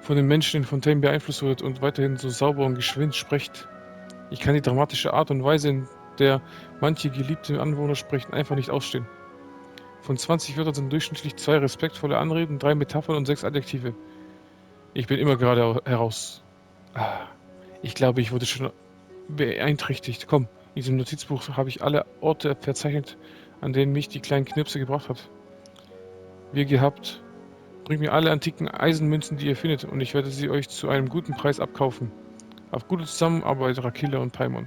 von den Menschen in Fontaine beeinflusst wird und weiterhin so sauber und geschwind sprecht. Ich kann die dramatische Art und Weise, in der manche geliebte Anwohner sprechen, einfach nicht ausstehen. Von 20 Wörtern sind durchschnittlich 2 respektvolle Anreden, 3 Metaphern und 6 Adjektive. Ich bin immer gerade heraus. Ich glaube, ich wurde schon beeinträchtigt. Komm, in diesem Notizbuch habe ich alle Orte verzeichnet, an denen mich die kleinen Knirpse gebracht hat. Wie gehabt, bringt mir alle antiken Eisenmünzen, die ihr findet, und ich werde sie euch zu einem guten Preis abkaufen. Auf gute Zusammenarbeit, Rakilla und Paimon.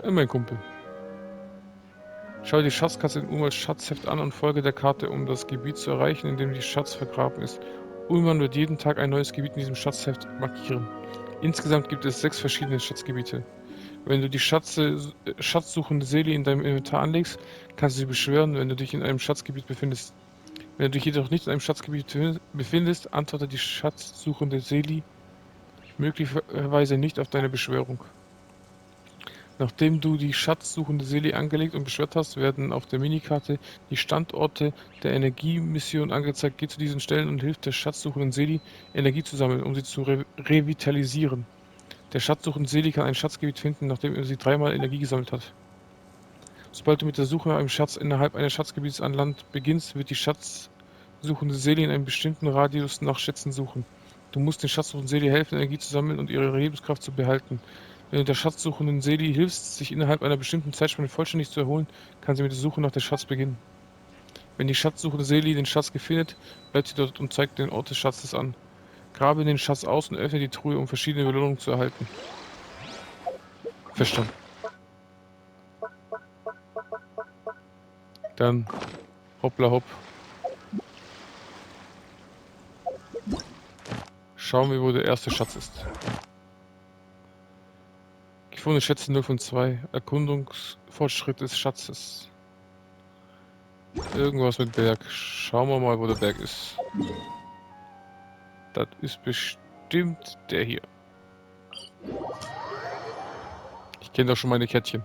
Mein Kumpel. Schau die Schatzkarte in Ulmans Schatzheft an und folge der Karte, um das Gebiet zu erreichen, in dem die Schatz vergraben ist. Ulman wird jeden Tag ein neues Gebiet in diesem Schatzheft markieren. Insgesamt gibt es 6 verschiedene Schatzgebiete. Wenn du die schatzsuchende Seele in deinem Inventar anlegst, kannst du sie beschwören, wenn du dich in einem Schatzgebiet befindest. Wenn du dich jedoch nicht in einem Schatzgebiet befindest, antwortet die schatzsuchende Seele möglicherweise nicht auf deine Beschwörung. Nachdem du die schatzsuchende Seele angelegt und beschwört hast, werden auf der Minikarte die Standorte der Energiemission angezeigt. Geh zu diesen Stellen und hilf der schatzsuchenden Seele, Energie zu sammeln, um sie zu revitalisieren. Der schatzsuchende Seele kann ein Schatzgebiet finden, nachdem er sie 3-mal Energie gesammelt hat. Sobald du mit der Suche nach einem Schatz innerhalb eines Schatzgebiets an Land beginnst, wird die schatzsuchende Seele in einem bestimmten Radius nach Schätzen suchen. Du musst den schatzsuchenden Seele helfen, Energie zu sammeln und ihre Lebenskraft zu behalten. Wenn du der schatzsuchenden Seele hilfst, sich innerhalb einer bestimmten Zeitspanne vollständig zu erholen, kann sie mit der Suche nach dem Schatz beginnen. Wenn die schatzsuchende Seele den Schatz findet, bleibt sie dort und zeigt den Ort des Schatzes an. Grabe den Schatz aus und öffne die Truhe, um verschiedene Belohnungen zu erhalten. Verstanden. Dann hoppla hopp. Schauen wir, wo der erste Schatz ist. Gefundene Schätze 0 von 2. Erkundungsfortschritt des Schatzes. Irgendwas mit Berg. Schauen wir mal, wo der Berg ist. Das ist bestimmt der hier. Ich kenne doch schon meine Kettchen.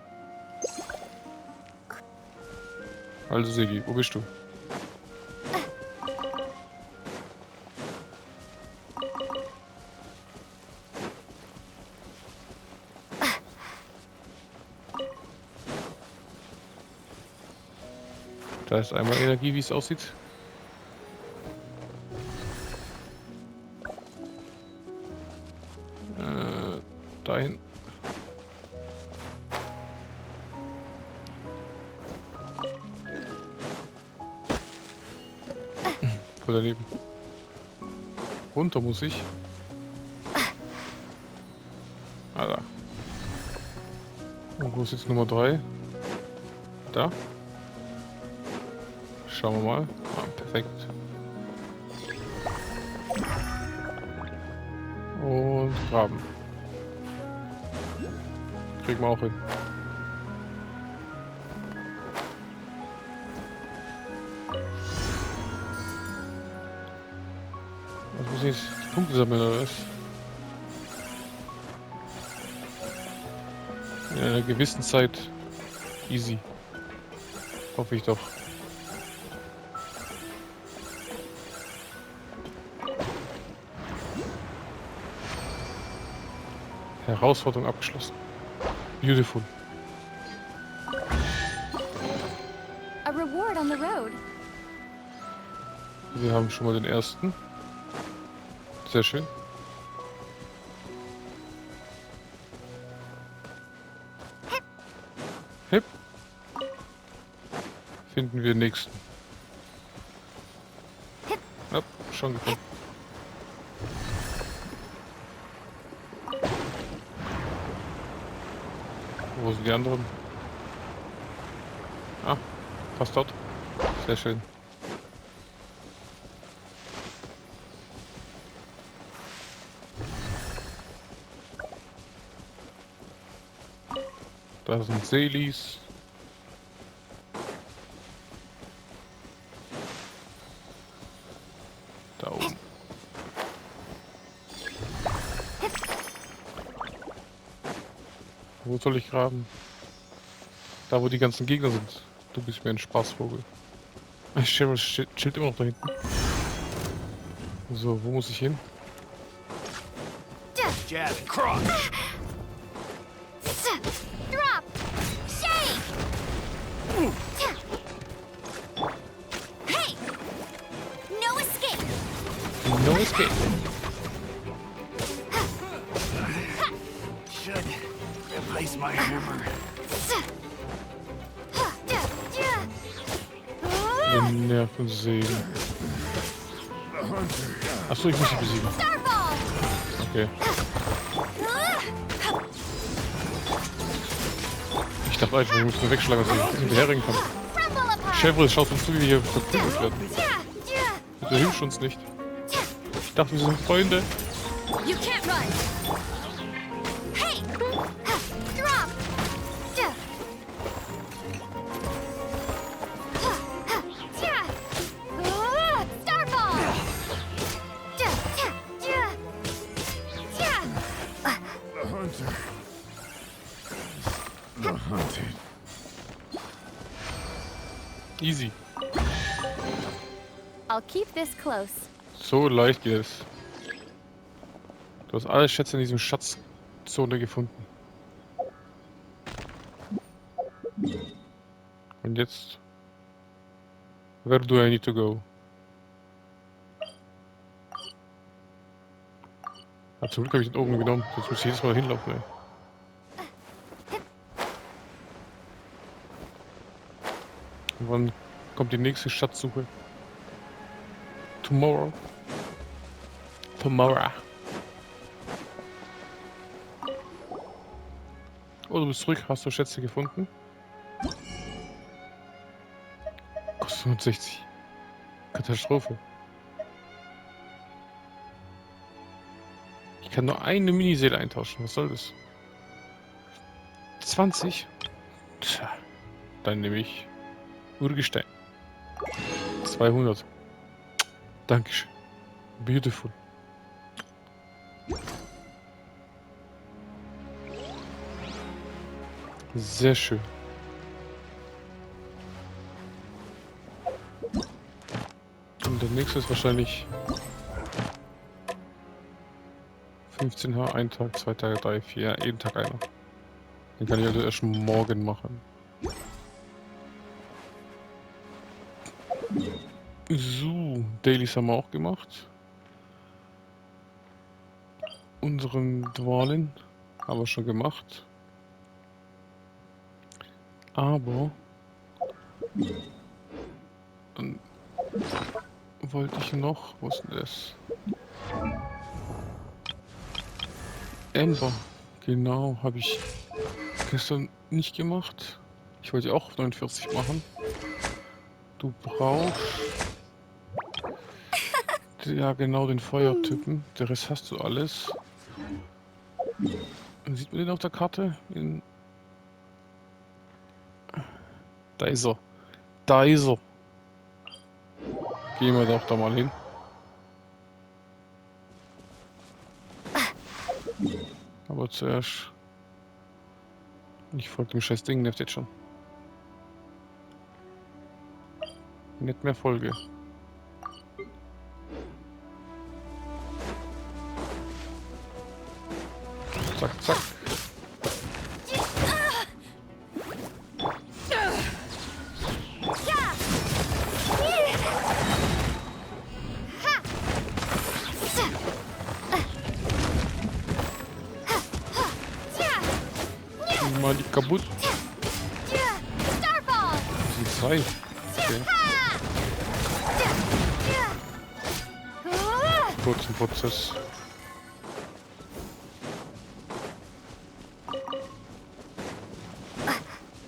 Also Sigi, wo bist du? Da ist einmal Energie, wie es aussieht. Dahin. Voll daneben. Runter muss ich. Ah, da. Und wo ist jetzt Nummer 3? Da. Schauen wir mal. Ah, perfekt. Und graben. Kriegen wir auch hin. Was muss ich jetzt Punkte sammeln oder was? In einer gewissen Zeit. Easy. Hoffe ich doch. Herausforderung abgeschlossen. Beautiful. A reward on the road. Wir haben schon mal den ersten. Sehr schön. Hip. Finden wir den nächsten. Ja, schon gefunden. Wo sind die anderen? Ah, fast dort. Sehr schön. Da sind Seelis. Da oben. Wo soll ich graben? Da, wo die ganzen Gegner sind. Du bist mir ein Spaßvogel. Cheryl chillt immer noch da hinten. So, wo muss ich hin? Jab, cross. Drop! Shake! Hey! No escape! No escape. Should replace my hammer. Wir nerven sehen. Achso, ich muss sie besiegen. Okay. Ich dachte einfach, wir müssen wegschlagen, dass ich hinterherringen kann. Cheryl, schaut uns zu, wie wir hier verprügelt werden. Bitte hilfst uns nicht. Ich dachte, wir sind Freunde. You can't run! Hey! Drop! Starball! The hunter. The hunted. Easy. I'll keep this close. So leicht geht es. Du hast alle Schätze in diesem Schatzzone gefunden. Und jetzt... Where do I need to go? Ja, zum Glück habe ich den oben genommen. Sonst muss ich jedes Mal hinlaufen, ey. Und wann kommt die nächste Schatzsuche? Tomorrow. Tomorrow. Oh, du bist zurück. Hast du Schätze gefunden? Kostet 160. Katastrophe. Ich kann nur eine Miniseele eintauschen. Was soll das? 20? Tja. Dann nehme ich Urgestein. 200. Dankeschön. Beautiful. Sehr schön. Und der nächste ist wahrscheinlich 15H, ein Tag, 2 Tage, 3, 4, jeden Tag einer. Den kann ich also erst morgen machen. So, Dailies haben wir auch gemacht. Unseren Dwalen haben wir schon gemacht. Aber dann wollte ich noch, wo ist denn das? Amber, genau, habe ich gestern nicht gemacht. Ich wollte auch auf 49 machen. Du brauchst ja genau den Feuertypen. Der Rest hast du alles. Sieht man den auf der Karte? Da ist er. Da ist er. Gehen wir doch da mal hin. Aber zuerst... Ich folge dem scheiß Ding, nervt jetzt schon. Nicht mehr Folge. Zack, zack. Mal die kaputt. Das sind zwei. Okay. Kurzen Prozess.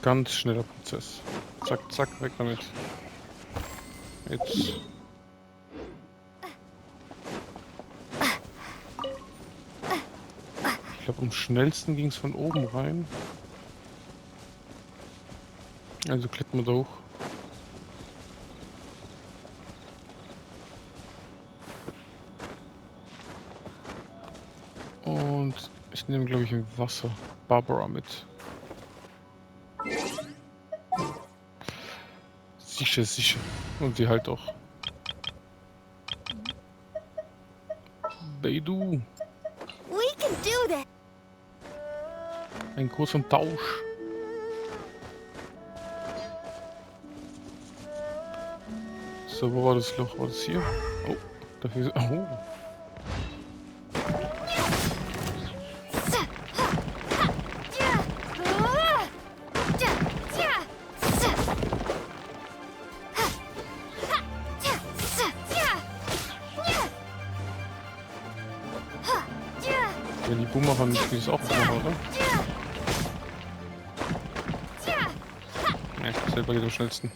Ganz schneller Prozess. Zack, zack, weg damit. Jetzt. Ich glaube, am schnellsten ging es von oben rein. Also klettern wir da hoch. Und ich nehme, glaube ich, ein Wasser. Barbara mit. Sicher, sicher. Und sie halt auch. Beidou. We can do this. Ein großer Tausch. So, wo war das Loch? War das hier? Oh, dafür ist... Oh. Wenn die Boomer nicht spielt, ist auch Boomer, oder? Ne, selber geht am schnellsten.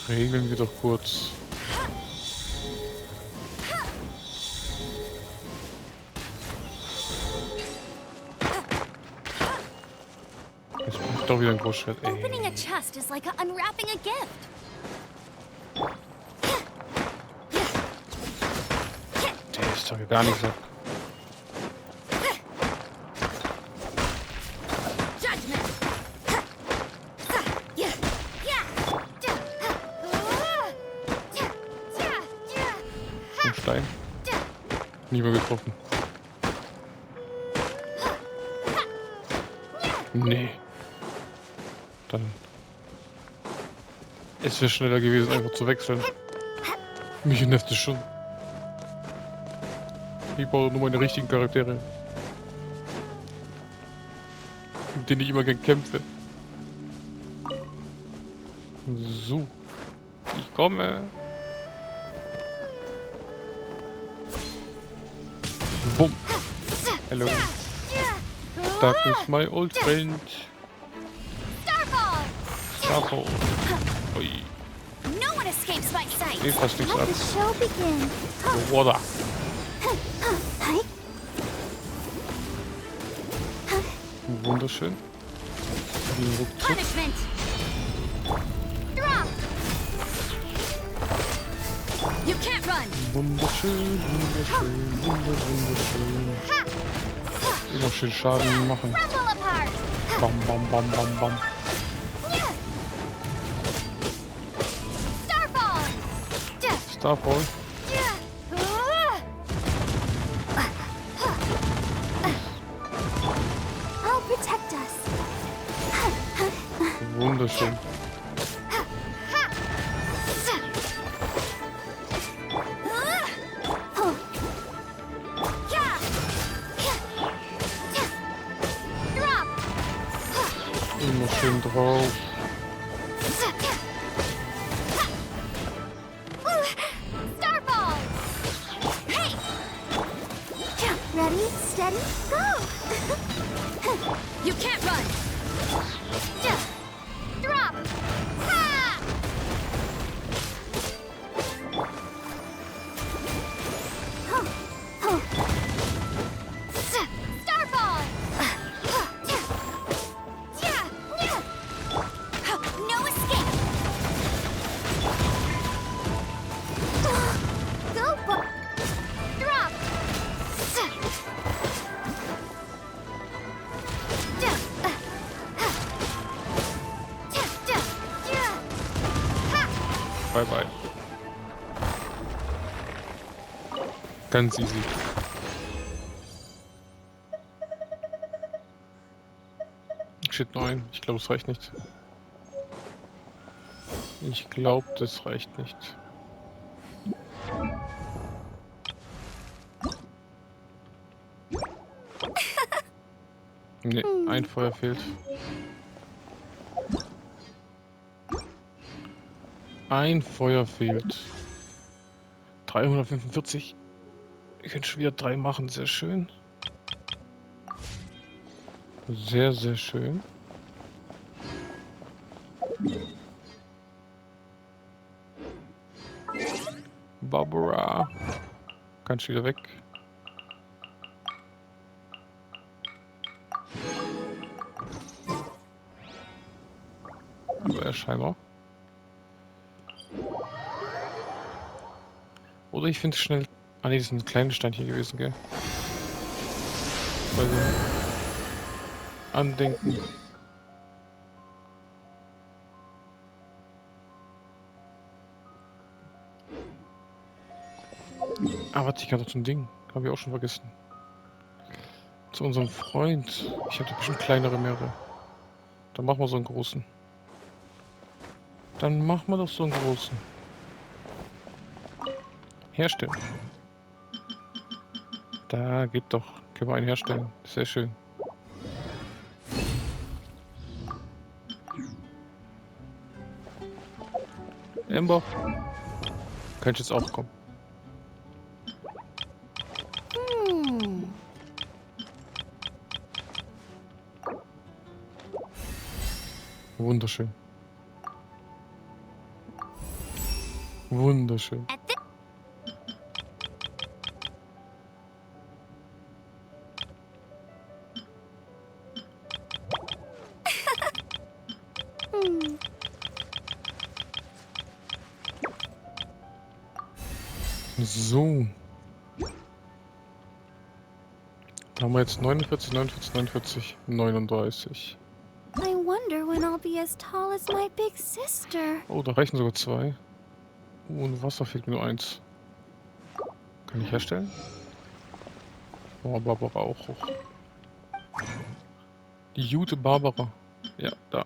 Regeln wir doch kurz. Jetzt braucht doch wieder ein Großschwert. Opening a chest is like unwrapping a gift. Der ist doch gar nicht so. Stein. Nie mehr getroffen. Nee. Dann. Es wäre schneller gewesen, einfach zu wechseln. Mich nervt es schon. Ich brauche nur meine richtigen Charaktere. Mit denen ich immer gern kämpfe. So. Ich komme. Boom. Hello. That is my old friend. Starfall. Ui. No one escapes my sight. Geht fast nichts ab. Let the show begin. So, Water. Wunderschön. Wie ruckzuck. Punishment. Drop. You can't run. Wunderschön, wunderschön, wunderschön. Immer schön Schaden machen. Crumble apart. Bam, bam, bam, bam, bam. Starfall. Starfall. I'll protect us. Wunderschön. Immer schön drauf. Starfall. Hey. Ready, steady, go. You can't run. Drop. Ha! Starfall. No escape. Go, drop. Bye bye. Ganz easy. Shit 9. Ich glaube, es reicht nicht. Ich glaube, das reicht nicht. Ne, ein Feuer fehlt. Ein Feuer fehlt. 345. Ich könnte schon wieder 3 machen. Sehr schön. Sehr, sehr schön. Barbara. Kannst wieder weg. Aber er scheinbar. Oder ich finde es schnell. Ah ne, das sind kleine Steinchen gewesen, gell? Bei dem Andenken. Ah, warte, ich kann doch zum Ding. Haben wir auch schon vergessen. Zu unserem Freund. Ich hatte bestimmt kleinere mehrere. Dann machen wir so einen großen. Dann machen wir doch so einen großen. Herstellen. Da geht doch. Können wir einen herstellen. Sehr schön. Amber. Kann ich jetzt auch kommen. Wunderschön. Wunderschön. So. Da haben wir jetzt 49, 49, 49, 39. I wonder when I'll be as tall as my big sister. Oh, da reichen sogar 2. Und Wasser fehlt mir nur 1. Kann ich herstellen? Oh, Barbara auch hoch. Die gute Barbara. Ja, da.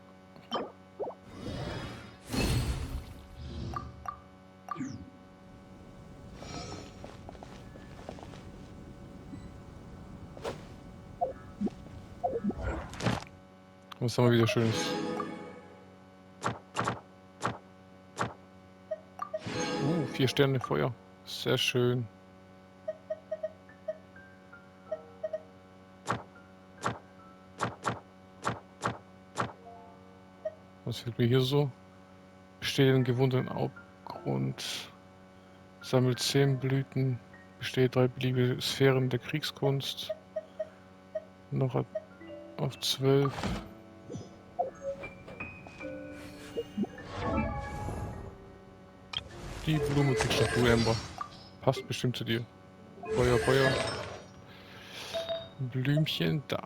Was haben wir wieder Schönes? Oh, 4 Sterne Feuer. Sehr schön. Was fehlt mir hier so? Besteht in gewundenen Abgrund. Sammelt 10 Blüten. Besteht 3 beliebige Sphären der Kriegskunst. Noch auf 12. Die Blume kriegst doch du, Amber. Passt bestimmt zu dir. Feuer, Feuer. Blümchen da.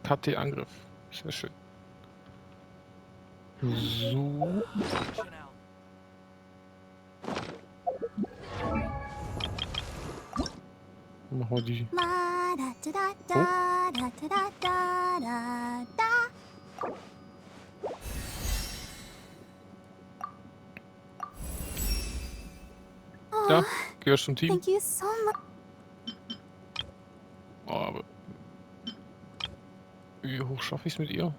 KT-Angriff. Sehr schön. So. Machen wir die. La da da da da da da da da. Ja, gehörst zum Team. Thank you so much. Oh, aber wie hoch schaffe ich es mit ihr?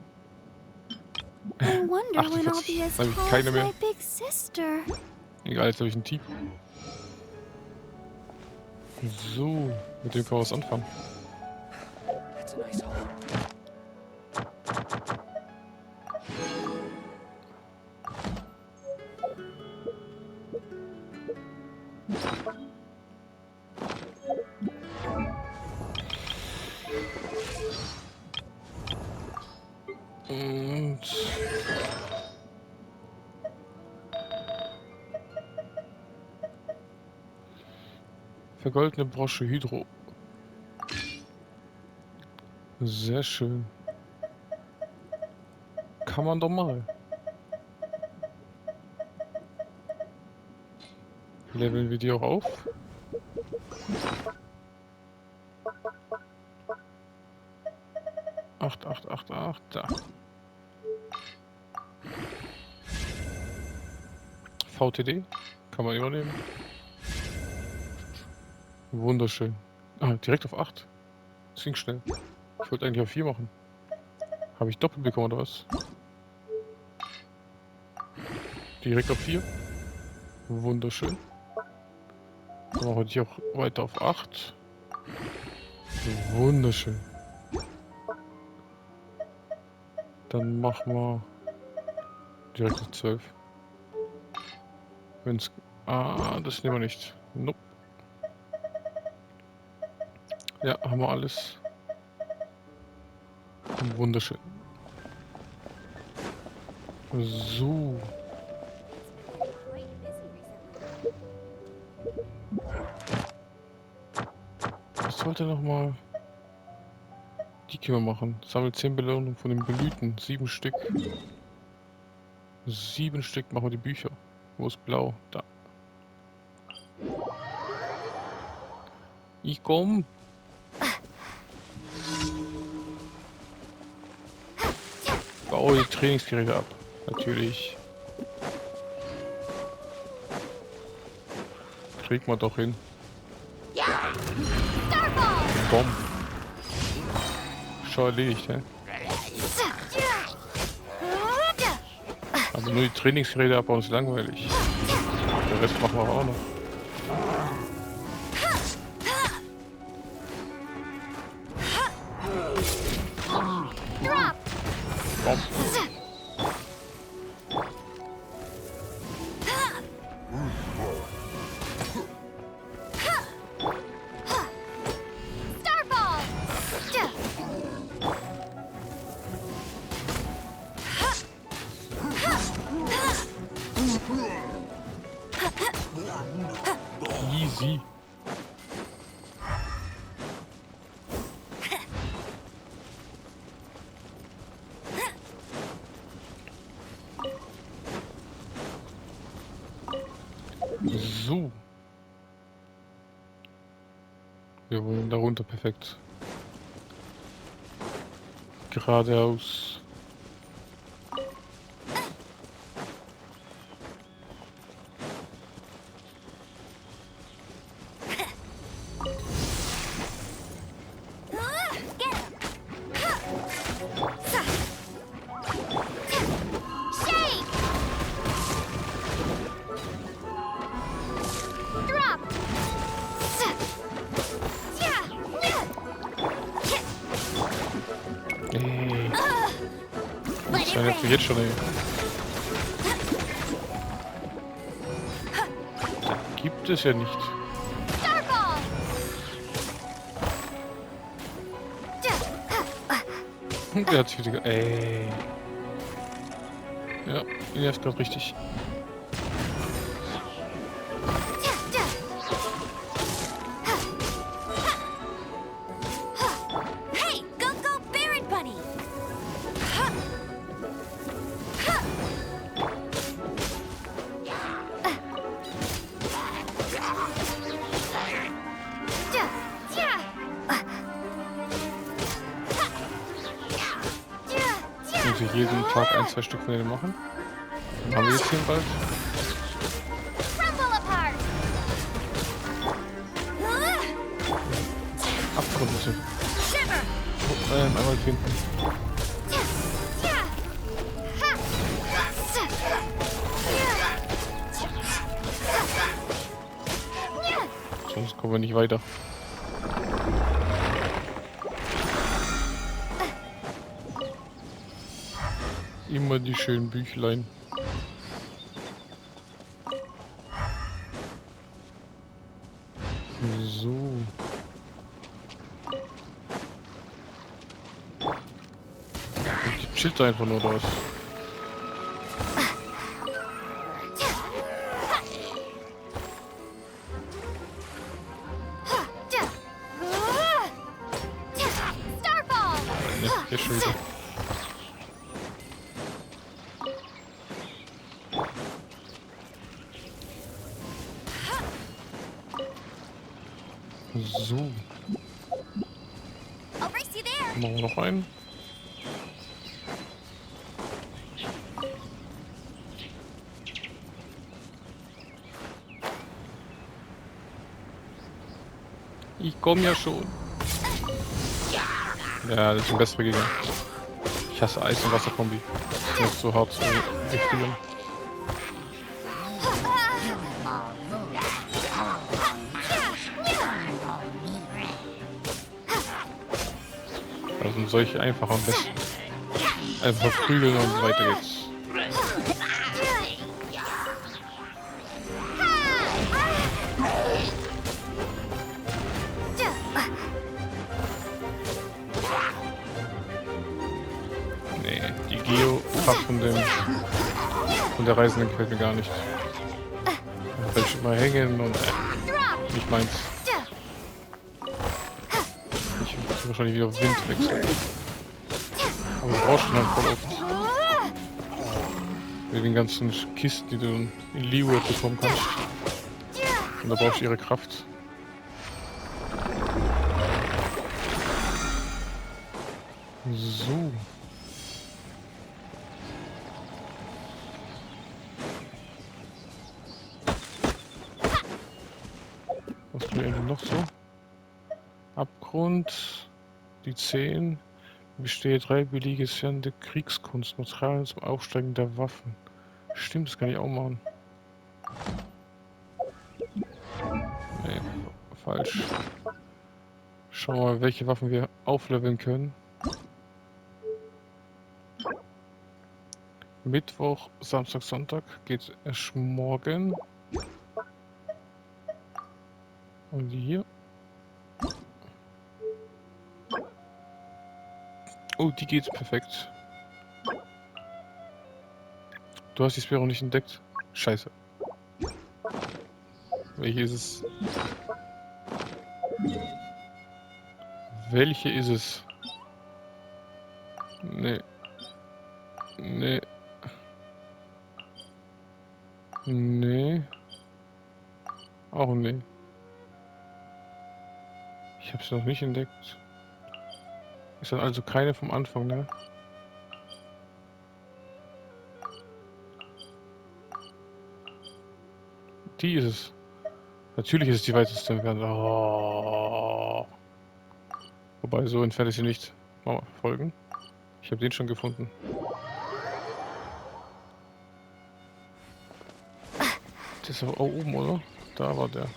I wonder when I'll be 48. as Da habe ich tall as keine my mehr. big sister. Egal, jetzt habe ich ein Team. So, mit dem kann man was anfangen. Und vergoldene Brosche Hydro. Sehr schön. Kann man doch mal. Leveln wir die auch auf? Acht, da. VTD kann man übernehmen. Wunderschön. Ah, direkt auf 8. Das ging schnell. Ich wollte eigentlich auf 4 machen. Habe ich doppelt bekommen oder was? Direkt auf 4. Wunderschön. Dann machen wir die auch weiter auf 8. Wunderschön. Dann machen wir direkt auf 12. Wenn's. Ah, das nehmen wir nicht. Nope. Ja, haben wir alles. Wunderschön. So. Was wollte er nochmal? Die können wir machen. Sammelt 10 Belohnungen von den Blüten. 7 Stück. 7 Stück machen wir die Bücher. Wo ist blau? Da. Ich komm. Baue die Trainingsgeräte ab. Natürlich. Kriegt man doch hin. Bomb. Schon erledigt, hä? Also nur die Trainingsgeräte abbauen ist langweilig. Der Rest machen wir auch noch. Bomb. Easy. So. Wir wollen darunter perfekt. Geradeaus. Das ist ja jetzt schon, ey. Das gibt es ja nicht. Der hat sich wieder. Ey. Ja, ihn nervt gerade richtig. Muss ich jeden Tag 1-2 Stück von denen machen. Dann haben wir jetzt hier bald. Abgrund müssen. Oh, einmal finden. Sonst kommen wir nicht weiter. Immer die schönen Büchlein. So. Die chillt einfach nur da. Ne, jetzt schon wieder. So. I'll race you there. Machen wir noch einen. Ich komme ja schon. Ja, das ist ein besserer Gegner. Ich hasse Eis- und Wasserkombi. Das ist so hart zu richten. Das sind solche einfach am besten. Einfach prügeln und weiter geht's. Nee, die Geo-Kraft von der Reisenden gefällt mir gar nicht. Da will ich immer hängen und nicht meins. Ich muss wahrscheinlich wieder auf Wind wechseln. Aber du brauchst schon halt voll oft. Mit den ganzen Kisten, die du in Leeward bekommen kannst. Und da brauchst du ihre Kraft. So. Was tun wir eigentlich noch so? Abgrund. Die 10. Bestehe 3 billige entfernte Kriegskunst. Materialien zum Aufsteigen der Waffen. Stimmt, das kann ich auch machen. Nee, falsch. Schauen wir mal, welche Waffen wir aufleveln können. Mittwoch, Samstag, Sonntag geht erst morgen. Und die hier. Oh, die geht perfekt. Du hast die Sphäre nicht entdeckt. Scheiße. Welche ist es? Welche ist es? Nee. Nee. Nee. Auch nee. Ich habe sie noch nicht entdeckt. Ist dann also keine vom Anfang, ne? Die ist es. Natürlich ist es die weiteste entfernt. Oh. Wobei, so entfernt ist sie nicht. Machen wir folgen. Ich habe den schon gefunden. Der ist aber auch oben, oder? Da war der.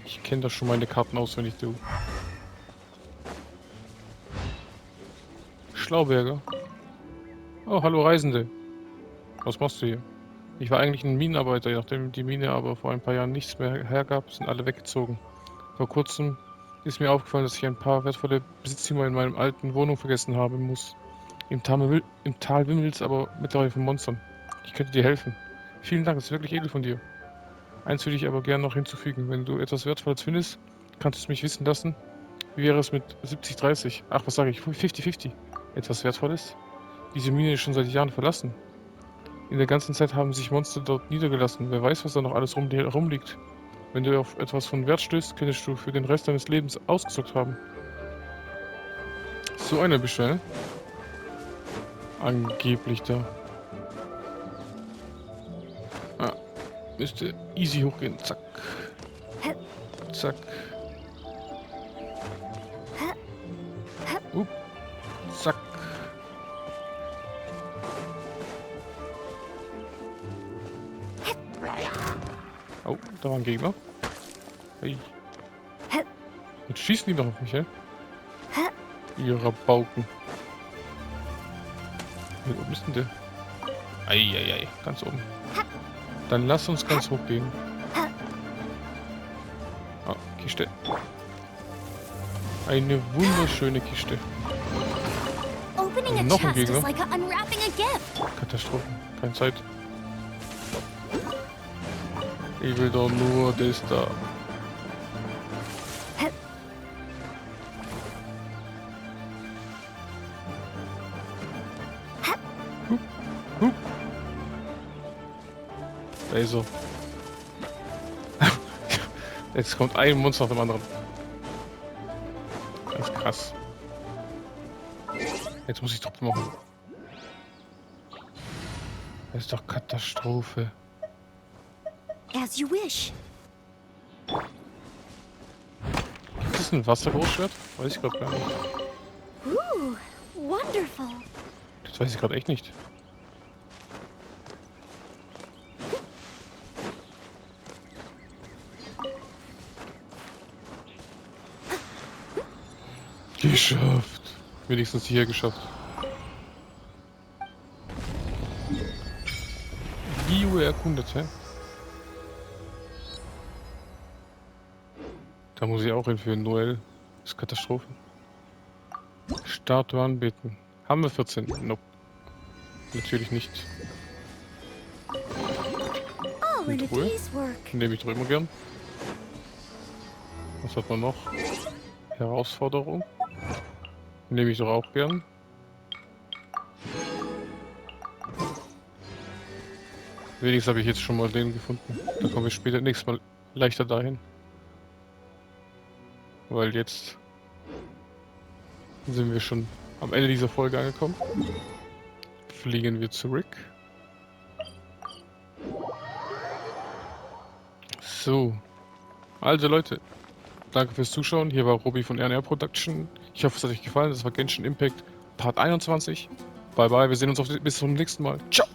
Ich kenne doch schon meine Karten auswendig, du. Schlauberger. Oh, hallo Reisende. Was machst du hier? Ich war eigentlich ein Minenarbeiter, nachdem die Mine aber vor ein paar Jahren nichts mehr hergab, sind alle weggezogen. Vor kurzem ist mir aufgefallen, dass ich ein paar wertvolle Besitztümer in meinem alten Wohnung vergessen haben muss. Im Tal wimmelt's aber mittlerweile von Monstern. Ich könnte dir helfen. Vielen Dank, das ist wirklich edel von dir. Eins würde ich aber gerne noch hinzufügen. Wenn du etwas Wertvolles findest, kannst du es mich wissen lassen. Wie wäre es mit 70-30? Ach, was sage ich? 50-50. Etwas Wertvolles? Diese Mine ist schon seit Jahren verlassen. In der ganzen Zeit haben sich Monster dort niedergelassen. Wer weiß, was da noch alles rumliegt. Wenn du auf etwas von Wert stößt, könntest du für den Rest deines Lebens ausgesorgt haben. So eine bestellen. Angeblich da. Ah, müsste easy hochgehen. Zack. Zack. Zack. Oh, da war ein Gegner. Hey. Jetzt schießen die noch auf mich, hä? Ihre Bauken. Wie oben ist denn der? Eieiei, ganz oben. Dann lass uns ganz hoch gehen. Ah, Kiste. Eine wunderschöne Kiste. Opening a Noch ein chest is Gegner. like unwrapping a gift. Katastrophen. Keine Zeit. Ich will doch nur das da. Da ist er. Jetzt kommt ein Monster nach dem anderen. Ganz krass. Jetzt muss ich Truppe machen. Das ist doch Katastrophe. As you wish. Gibt es ein Wassergroßschwert? Weiß ich gerade gar nicht. Ooh, wonderful. Das weiß ich gerade echt nicht. Geschafft. Wenigstens hier geschafft. Gio erkundet, hä? Da muss ich auch hin für Noel. Das ist Katastrophe. Statue anbeten. Haben wir 14? Nope. Natürlich nicht. All in a Ruhe. day's work. Nehme ich doch immer gern. Was hat man noch? Herausforderung. Nehme ich doch auch gern. Wenigstens habe ich jetzt schon mal den gefunden. Da kommen wir später nächstes Mal leichter dahin. Weil jetzt sind wir schon am Ende dieser Folge angekommen. Fliegen wir zurück. So. Also Leute, danke fürs Zuschauen. Hier war Robi von RNR Production. Ich hoffe, es hat euch gefallen. Das war Genshin Impact Part 21. Bye bye, wir sehen uns bis zum nächsten Mal. Ciao!